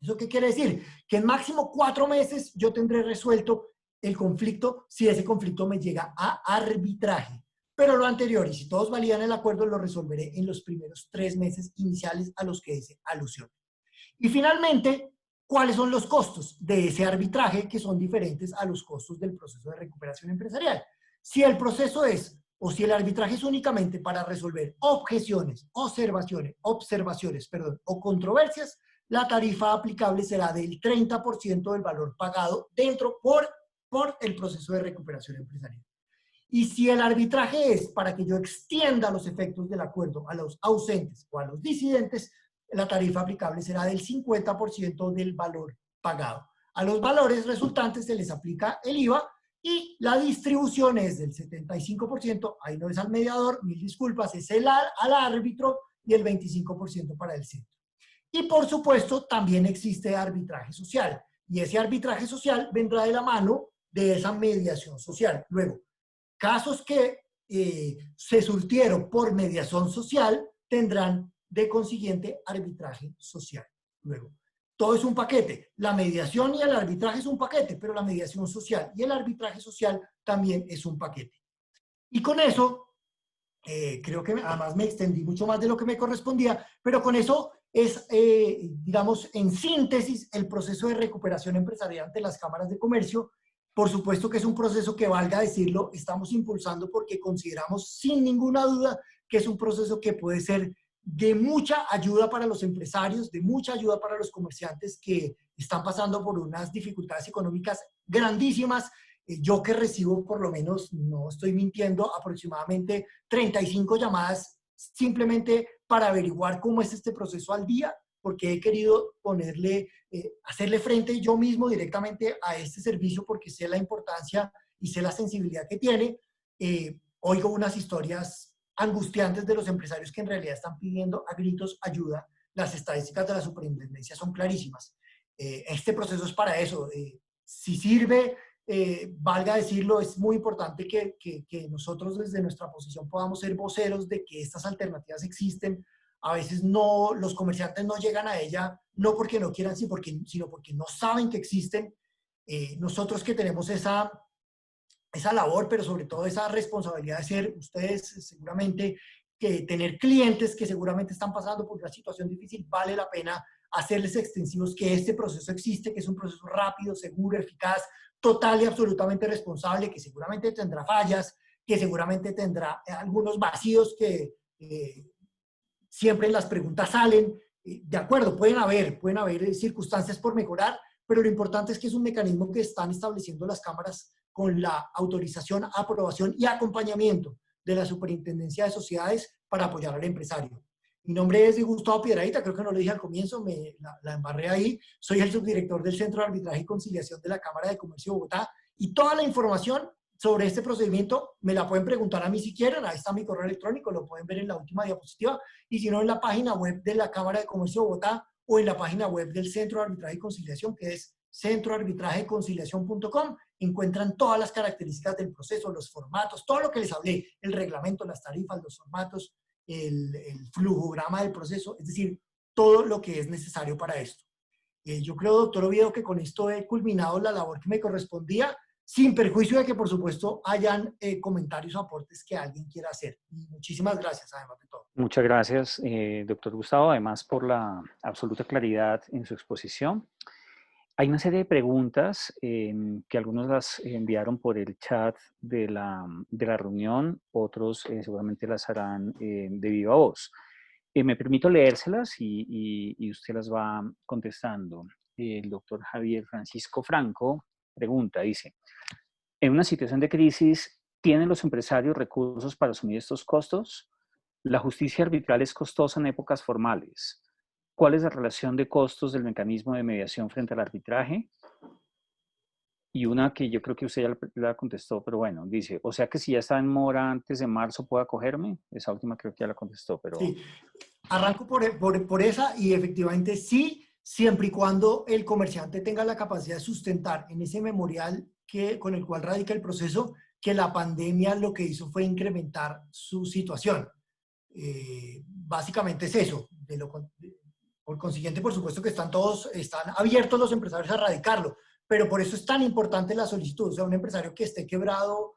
¿Eso qué quiere decir? Que en máximo 4 meses yo tendré resuelto el conflicto si ese conflicto me llega a arbitraje. Pero lo anterior, y si todos validan el acuerdo, lo resolveré en los primeros 3 meses iniciales a los que hice alusión. Y finalmente, ¿cuáles son los costos de ese arbitraje que son diferentes a los costos del proceso de recuperación empresarial? Si el proceso es, o si el arbitraje es únicamente para resolver objeciones, observaciones, o controversias, la tarifa aplicable será del 30% del valor pagado dentro por el proceso de recuperación empresarial. Y si el arbitraje es para que yo extienda los efectos del acuerdo a los ausentes o a los disidentes, la tarifa aplicable será del 50% del valor pagado. A los valores resultantes se les aplica el IVA y la distribución es del 75%, ahí no es al mediador, mil disculpas, es al árbitro y el 25% para el centro. Y por supuesto también existe arbitraje social y ese arbitraje social vendrá de la mano de esa mediación social. Luego, casos que se surtieron por mediación social tendrán de consiguiente arbitraje social. Luego, todo es un paquete. La mediación y el arbitraje es un paquete, pero la mediación social y el arbitraje social también es un paquete. Y con eso, creo que además me extendí mucho más de lo que me correspondía, pero con eso es, digamos, en síntesis, el proceso de recuperación empresarial ante las cámaras de comercio. Por supuesto que es un proceso que, valga decirlo, estamos impulsando porque consideramos sin ninguna duda que es un proceso que puede ser de mucha ayuda para los empresarios, de mucha ayuda para los comerciantes que están pasando por unas dificultades económicas grandísimas. Yo que recibo, por lo menos, no estoy mintiendo, aproximadamente 35 llamadas simplemente para averiguar cómo es este proceso al día, porque he querido hacerle frente yo mismo directamente a este servicio porque sé la importancia y sé la sensibilidad que tiene. Oigo unas historias angustiantes de los empresarios que en realidad están pidiendo a gritos ayuda. Las estadísticas de la superintendencia son clarísimas. Este proceso es para eso. Si sirve, valga decirlo, es muy importante que nosotros desde nuestra posición podamos ser voceros de que estas alternativas existen. A veces los comerciantes no llegan a ella, no porque no quieran, sino porque no saben que existen. Nosotros que tenemos esa labor, pero sobre todo esa responsabilidad de ser ustedes seguramente, que tener clientes que seguramente están pasando por una situación difícil, vale la pena hacerles extensivos que este proceso existe, que es un proceso rápido, seguro, eficaz, total y absolutamente responsable, que seguramente tendrá fallas, que seguramente tendrá algunos vacíos que siempre en las preguntas salen. De acuerdo, pueden haber circunstancias por mejorar, pero lo importante es que es un mecanismo que están estableciendo las cámaras con la autorización, aprobación y acompañamiento de la Superintendencia de Sociedades para apoyar al empresario. Mi nombre es Gustavo Piedradita, creo que no lo dije al comienzo, la embarré ahí. Soy el subdirector del Centro de Arbitraje y Conciliación de la Cámara de Comercio de Bogotá y toda la información sobre este procedimiento me la pueden preguntar a mí si quieren. Ahí está mi correo electrónico, lo pueden ver en la última diapositiva, y si no, en la página web de la Cámara de Comercio de Bogotá o en la página web del Centro de Arbitraje y Conciliación, que es centroarbitrajeconciliación.com. Encuentran todas las características del proceso, los formatos, todo lo que les hablé, el reglamento, las tarifas, los formatos, el flujograma del proceso, es decir, todo lo que es necesario para esto. Yo creo, doctor Oviedo, que con esto he culminado la labor que me correspondía. sin perjuicio de que, por supuesto, hayan comentarios o aportes que alguien quiera hacer. Y muchísimas gracias, además de todo. Muchas gracias, doctor Gustavo, además por la absoluta claridad en su exposición. Hay una serie de preguntas que algunos las enviaron por el chat de la reunión, otros seguramente las harán de viva voz. Me permito leérselas y usted las va contestando. El doctor Javier Francisco Franco pregunta, dice, en una situación de crisis, ¿tienen los empresarios recursos para asumir estos costos? La justicia arbitral es costosa en épocas formales. ¿Cuál es la relación de costos del mecanismo de mediación frente al arbitraje? Y una que yo creo que usted ya la contestó, pero bueno, dice, o sea que si ya está en mora antes de marzo, ¿puedo acogerme? Esa última creo que ya la contestó, pero... Sí, arranco por esa y efectivamente sí, siempre y cuando el comerciante tenga la capacidad de sustentar en ese memorial con el cual radica el proceso, que la pandemia lo que hizo fue incrementar su situación. Básicamente es eso. Por consiguiente, por supuesto que están abiertos los empresarios a radicarlo, pero por eso es tan importante la solicitud. O sea, un empresario que esté quebrado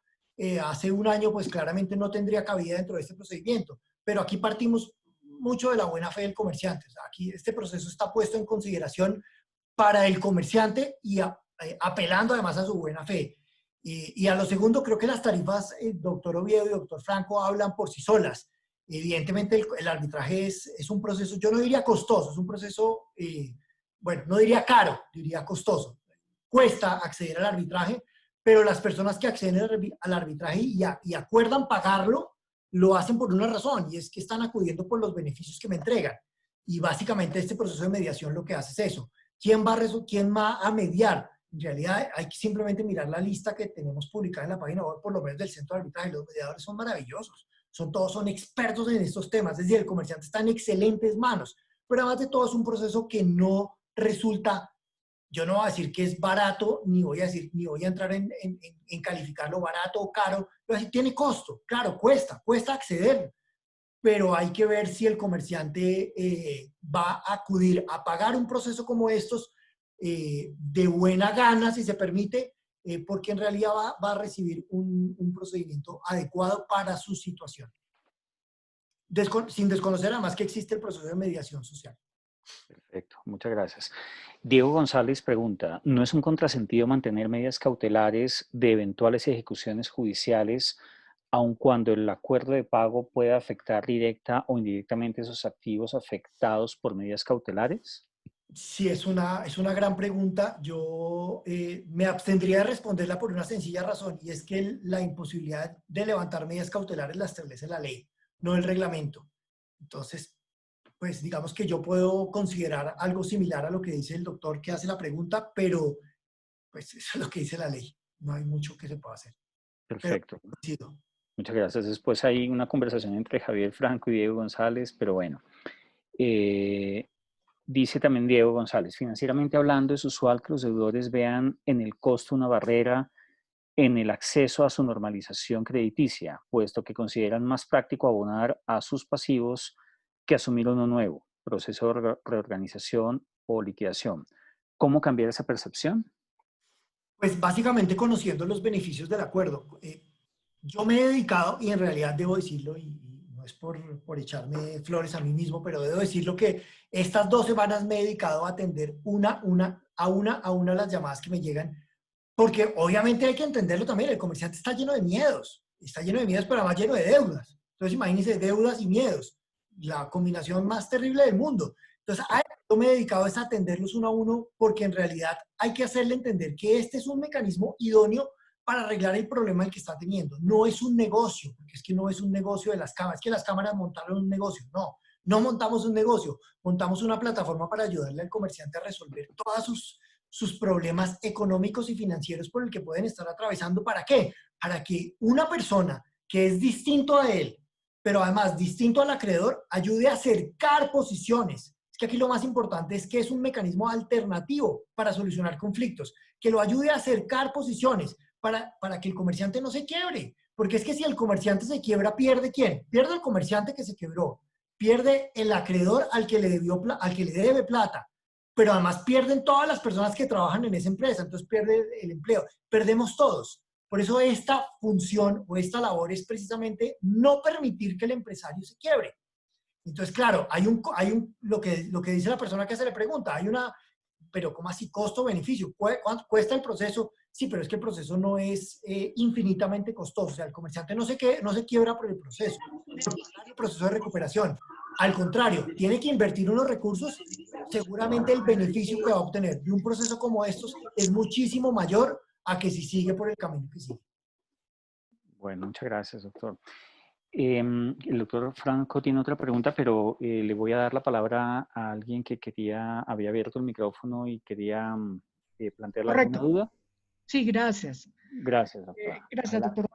hace un año, pues claramente no tendría cabida dentro de este procedimiento. Pero aquí partimos mucho de la buena fe del comerciante. O sea, aquí este proceso está puesto en consideración para el comerciante y apelando además a su buena fe. Y a lo segundo, creo que las tarifas, doctor Oviedo y doctor Franco, hablan por sí solas. Evidentemente el arbitraje es un proceso, yo no diría costoso, es un proceso, bueno, no diría caro, diría costoso. Cuesta acceder al arbitraje, pero las personas que acceden al arbitraje y acuerdan pagarlo, lo hacen por una razón, y es que están acudiendo por los beneficios que me entregan. Y básicamente este proceso de mediación lo que hace es eso. ¿Quién va a mediar? En realidad hay que simplemente mirar la lista que tenemos publicada en la página web, por lo menos del Centro de Arbitraje. Los mediadores son maravillosos. Todos son expertos en estos temas, es decir, el comerciante está en excelentes manos, pero además de todo es un proceso que no resulta, yo no voy a decir que es barato, ni voy a entrar en calificarlo barato o caro, pero así tiene costo, claro, cuesta acceder, pero hay que ver si el comerciante va a acudir a pagar un proceso como estos de buena gana, si se permite, porque en realidad va a recibir un procedimiento adecuado para su situación. Sin desconocer además que existe el proceso de mediación social. Perfecto, muchas gracias. Diego González pregunta, ¿no es un contrasentido mantener medidas cautelares de eventuales ejecuciones judiciales aun cuando el acuerdo de pago pueda afectar directa o indirectamente esos activos afectados por medidas cautelares? Sí, es una gran pregunta. Yo me abstendría de responderla por una sencilla razón, y es que la imposibilidad de levantar medidas cautelares la establece la ley, no el reglamento. Entonces, pues digamos que yo puedo considerar algo similar a lo que dice el doctor que hace la pregunta, pero pues eso es lo que dice la ley. No hay mucho que se pueda hacer. Perfecto. Pero, muchas gracias. Después hay una conversación entre Javier Franco y Diego González, pero bueno. Dice también Diego González, financieramente hablando, es usual que los deudores vean en el costo una barrera en el acceso a su normalización crediticia, puesto que consideran más práctico abonar a sus pasivos que asumir uno nuevo, proceso de reorganización o liquidación. ¿Cómo cambiar esa percepción? Pues básicamente conociendo los beneficios del acuerdo. Yo me he dedicado, y en realidad debo decirlo, y no es por echarme flores a mí mismo, pero debo decirlo que estas 2 semanas me he dedicado a atender una a las llamadas que me llegan, porque obviamente hay que entenderlo también, el comerciante está lleno de miedos, pero además lleno de deudas. Entonces imagínense, deudas y miedos, la combinación más terrible del mundo. Entonces, yo me he dedicado a atenderlos uno a uno, porque en realidad hay que hacerle entender que este es un mecanismo idóneo para arreglar el problema el que está teniendo. No es un negocio, porque es que no es un negocio de las cámaras, es que las cámaras montaron un negocio. No montamos un negocio, montamos una plataforma para ayudarle al comerciante a resolver todos sus problemas económicos y financieros por el que pueden estar atravesando. ¿Para qué? Para que una persona que es distinto a él, pero además distinto al acreedor, ayude a acercar posiciones. Es que aquí lo más importante es que es un mecanismo alternativo para solucionar conflictos, que lo ayude a acercar posiciones para que el comerciante no se quiebre. Porque es que si el comerciante se quiebra, ¿pierde quién? Pierde el comerciante que se quebró, pierde el acreedor al que le debe plata, pero además pierden todas las personas que trabajan en esa empresa, entonces pierde el empleo, perdemos todos. Por eso esta función o esta labor es precisamente no permitir que el empresario se quiebre. Entonces, claro, lo que dice la persona que se le pregunta, pero ¿cómo así costo-beneficio? ¿Cuánto cuesta el proceso? Sí, pero es que el proceso no es infinitamente costoso. O sea, el comerciante no se quiebra por el proceso, el proceso de recuperación. Al contrario, tiene que invertir unos recursos, seguramente el beneficio que va a obtener de un proceso como estos es muchísimo mayor a que si sigue por el camino que sigue. Bueno, muchas gracias, doctor. El doctor Franco tiene otra pregunta, pero le voy a dar la palabra a alguien que había abierto el micrófono y quería plantearle alguna duda. Sí, gracias. Gracias, doctor. Gracias, doctor.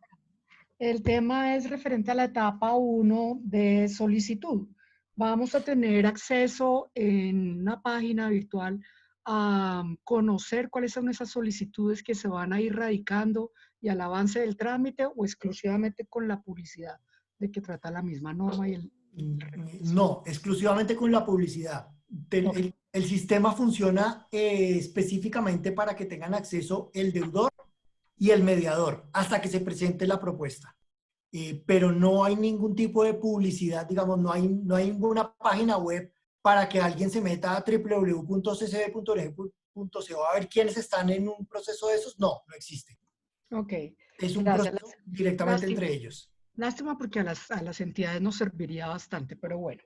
El tema es referente a la etapa 1 de solicitud. Vamos a tener acceso en una página virtual a conocer cuáles son esas solicitudes que se van a ir radicando y al avance del trámite, o exclusivamente con la publicidad de que trata la misma norma y el... No, exclusivamente con la publicidad. El sistema funciona específicamente para que tengan acceso el deudor y el mediador hasta que se presente la propuesta. Pero no hay ningún tipo de publicidad, digamos, no hay ninguna página web para que alguien se meta a www.ccb.org.co a ver quiénes están en un proceso de esos. No, no existe. Ok. Es un proceso directamente entre ellos. Lástima, porque a las entidades nos serviría bastante, pero bueno.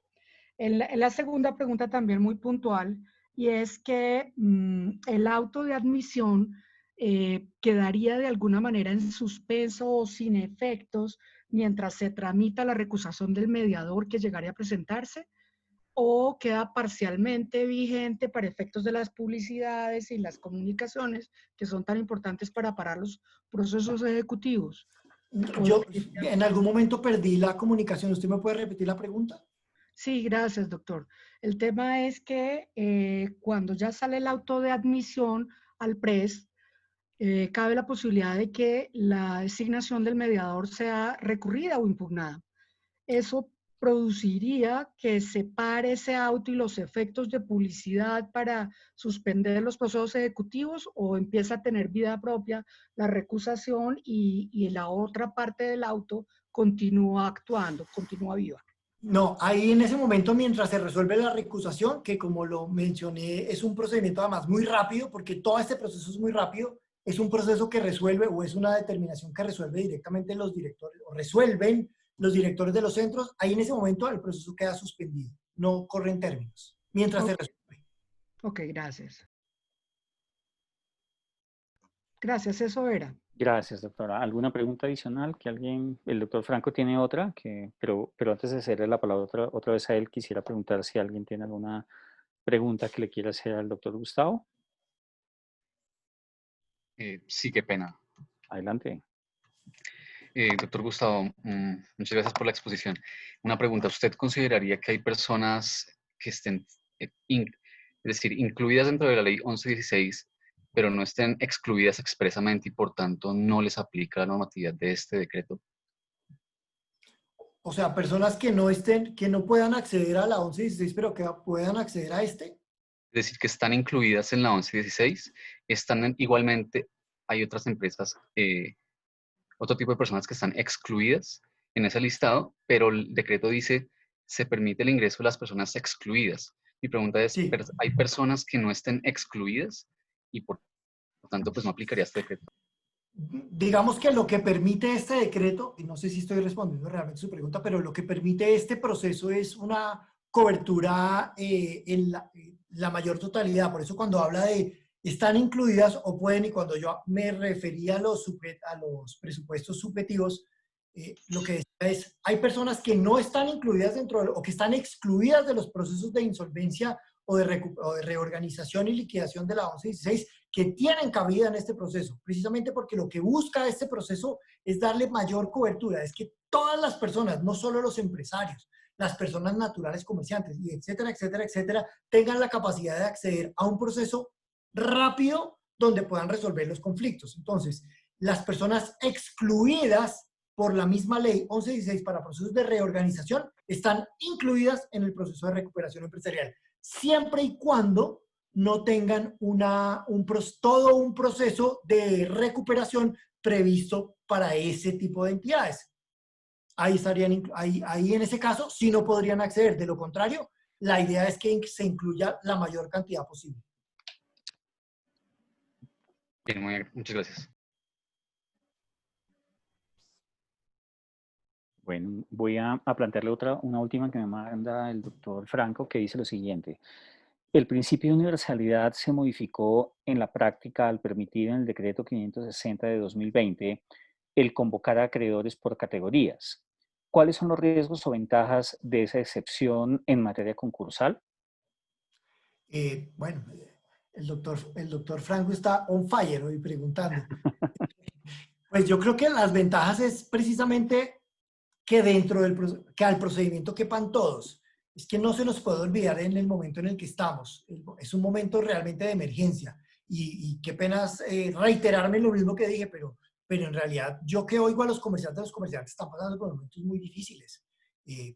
En la segunda pregunta también muy puntual, y es que el auto de admisión quedaría de alguna manera en suspenso o sin efectos mientras se tramita la recusación del mediador que llegaría a presentarse, o queda parcialmente vigente para efectos de las publicidades y las comunicaciones que son tan importantes para parar los procesos ejecutivos. Yo en algún momento perdí la comunicación. ¿Usted me puede repetir la pregunta? Sí, gracias, doctor. El tema es que cuando ya sale el auto de admisión al PRES, cabe la posibilidad de que la designación del mediador sea recurrida o impugnada. Eso produciría que se pare ese auto y los efectos de publicidad para suspender los procesos ejecutivos, o empieza a tener vida propia la recusación y la otra parte del auto continúa actuando, continúa viva. No, ahí en ese momento, mientras se resuelve la recusación, que como lo mencioné, es un procedimiento además muy rápido, porque todo este proceso es muy rápido, es un proceso que resuelve, o es una determinación que resuelve directamente los directores, o resuelven los directores de los centros. Ahí en ese momento el proceso queda suspendido, no corre en términos, mientras se resuelve. Ok, gracias. Gracias, eso era. Gracias, doctora. ¿Alguna pregunta adicional? Que el doctor Franco tiene otra, pero antes de hacerle la palabra otra vez a él, quisiera preguntar si alguien tiene alguna pregunta que le quiera hacer al doctor Gustavo. Sí, qué pena. Adelante. Doctor Gustavo, muchas gracias por la exposición. Una pregunta, ¿usted consideraría que hay personas que estén, es decir, incluidas dentro de la ley 1116, pero no estén excluidas expresamente y por tanto no les aplica la normatividad de este decreto? O sea, personas que no puedan acceder a la 1116, pero que puedan acceder a este. Es decir, que están incluidas en la 1116, igualmente, hay otras empresas, otro tipo de personas que están excluidas en ese listado, pero el decreto dice, se permite el ingreso de las personas excluidas. Mi pregunta es, Sí. ¿hay personas que no estén excluidas y por tanto pues no aplicaría este decreto? Digamos que lo que permite este decreto, y no sé si estoy respondiendo realmente su pregunta, pero lo que permite este proceso es una cobertura en la mayor totalidad. Por eso cuando habla de están incluidas o pueden, y cuando yo me refería a los presupuestos subjetivos, lo que decía es, hay personas que no están incluidas o que están excluidas de los procesos de insolvencia o de reorganización y liquidación de la 1116, que tienen cabida en este proceso, precisamente porque lo que busca este proceso es darle mayor cobertura, es que todas las personas, no solo los empresarios, las personas naturales, comerciantes, y etcétera, etcétera, etcétera, tengan la capacidad de acceder a un proceso rápido donde puedan resolver los conflictos. Entonces, las personas excluidas por la misma ley 1116 para procesos de reorganización están incluidas en el proceso de recuperación empresarial, siempre y cuando no tengan todo un proceso de recuperación previsto para ese tipo de entidades. Ahí en ese caso sí no podrían acceder. De lo contrario, la idea es que se incluya la mayor cantidad posible. Bien, muy bien. Muchas gracias. Bueno, voy a plantearle una última que me manda el doctor Franco, que dice lo siguiente. El principio de universalidad se modificó en la práctica al permitir en el decreto 560 de 2020 el convocar a acreedores por categorías. ¿Cuáles son los riesgos o ventajas de esa excepción en materia concursal? Bueno, el doctor Franco está on fire hoy preguntando. Pues yo creo que las ventajas es precisamente que que al procedimiento quepan todos. Es que no se nos puede olvidar en el momento en el que estamos. Es un momento realmente de emergencia. Y qué penas reiterarme lo mismo que dije, pero en realidad yo que oigo a los comerciantes están pasando por momentos muy difíciles.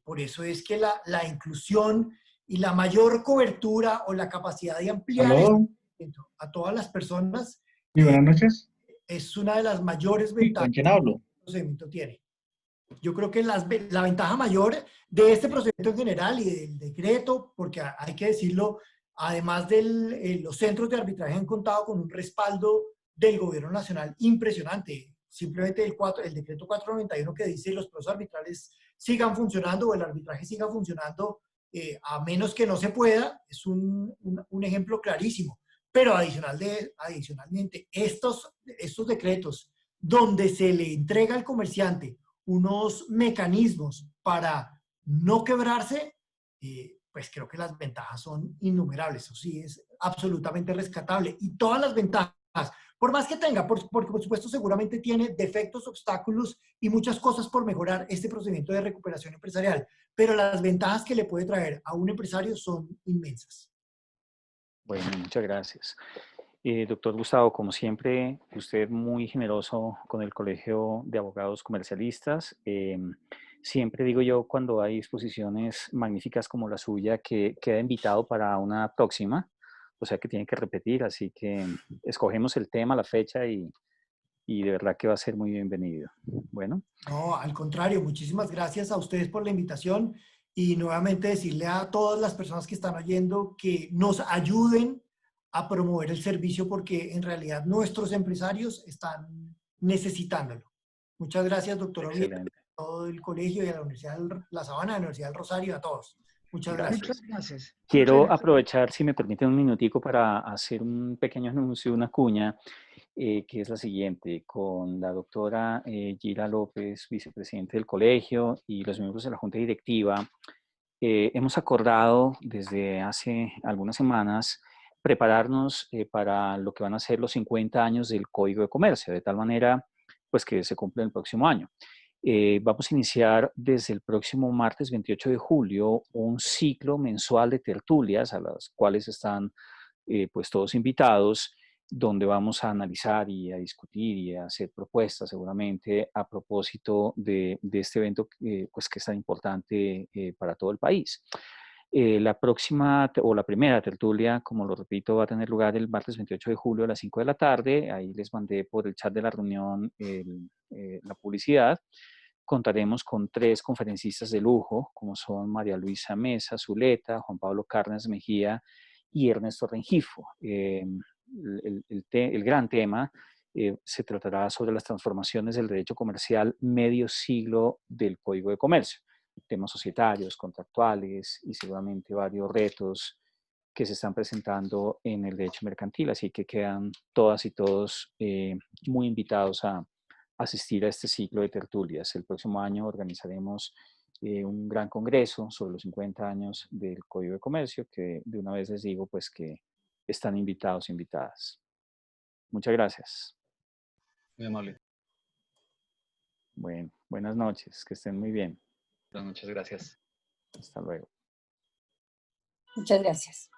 Por eso es que la inclusión y la mayor cobertura o la capacidad de ampliar Aló, a todas las personas muy buenas noches. es una de las mayores Sí, ventajas ¿con quién que hablo? el procedimiento tiene. Yo creo que la ventaja mayor de este procedimiento en general y del decreto, porque hay que decirlo, además de los centros de arbitraje han contado con un respaldo del gobierno nacional impresionante. Simplemente el decreto 491 que dice los procesos arbitrales sigan funcionando o el arbitraje siga funcionando a menos que no se pueda, es un ejemplo clarísimo. Pero adicionalmente, estos decretos donde se le entrega al comerciante unos mecanismos para no quebrarse, pues creo que las ventajas son innumerables. Eso sí, es absolutamente rescatable. Y todas las ventajas, por más que tenga, porque por supuesto seguramente tiene defectos, obstáculos y muchas cosas por mejorar este procedimiento de recuperación empresarial, pero las ventajas que le puede traer a un empresario son inmensas. Bueno, muchas gracias. Doctor Gustavo, como siempre, usted muy generoso con el Colegio de Abogados Comercialistas. Siempre digo yo cuando hay exposiciones magníficas como la suya que queda invitado para una próxima, o sea que tiene que repetir, así que escogemos el tema, la fecha y de verdad que va a ser muy bienvenido. Bueno. No, al contrario, muchísimas gracias a ustedes por la invitación y nuevamente decirle a todas las personas que están oyendo que nos ayuden a promover el servicio porque en realidad nuestros empresarios están necesitándolo. Muchas gracias, doctor Oviedo, Excelente. a todo el colegio y a la Universidad de La Sabana, a la Universidad del Rosario, a todos. Muchas gracias. Muchas gracias. Quiero aprovechar, si me permiten un minutico, para hacer un pequeño anuncio, una cuña, que es la siguiente, con la doctora Gila López, vicepresidente del colegio, y los miembros de la junta directiva. Hemos acordado desde hace algunas semanas prepararnos para lo que van a ser los 50 años del Código de Comercio, de tal manera pues, que se cumple el próximo año. Vamos a iniciar desde el próximo martes 28 de julio un ciclo mensual de tertulias a las cuales están pues todos invitados, donde vamos a analizar y a discutir y a hacer propuestas seguramente a propósito de este evento pues que es tan importante para todo el país. La próxima o la primera tertulia, como lo repito, va a tener lugar el martes 28 de julio a las 5 de la tarde. Ahí les mandé por el chat de la reunión la publicidad. Contaremos con 3 conferencistas de lujo, como son María Luisa Mesa Zuleta, Juan Pablo Cárdenas Mejía y Ernesto Rengifo. El gran tema se tratará sobre las transformaciones del derecho comercial medio siglo del Código de Comercio, temas societarios, contractuales y seguramente varios retos que se están presentando en el derecho mercantil. Así que quedan todas y todos muy invitados a asistir a este ciclo de tertulias. El próximo año organizaremos un gran congreso sobre los 50 años del Código de Comercio, que de una vez les digo pues que están invitados e invitadas. Muchas gracias. Muy amable. Bueno, buenas noches, que estén muy bien. Buenas noches, gracias. Hasta luego. Muchas gracias.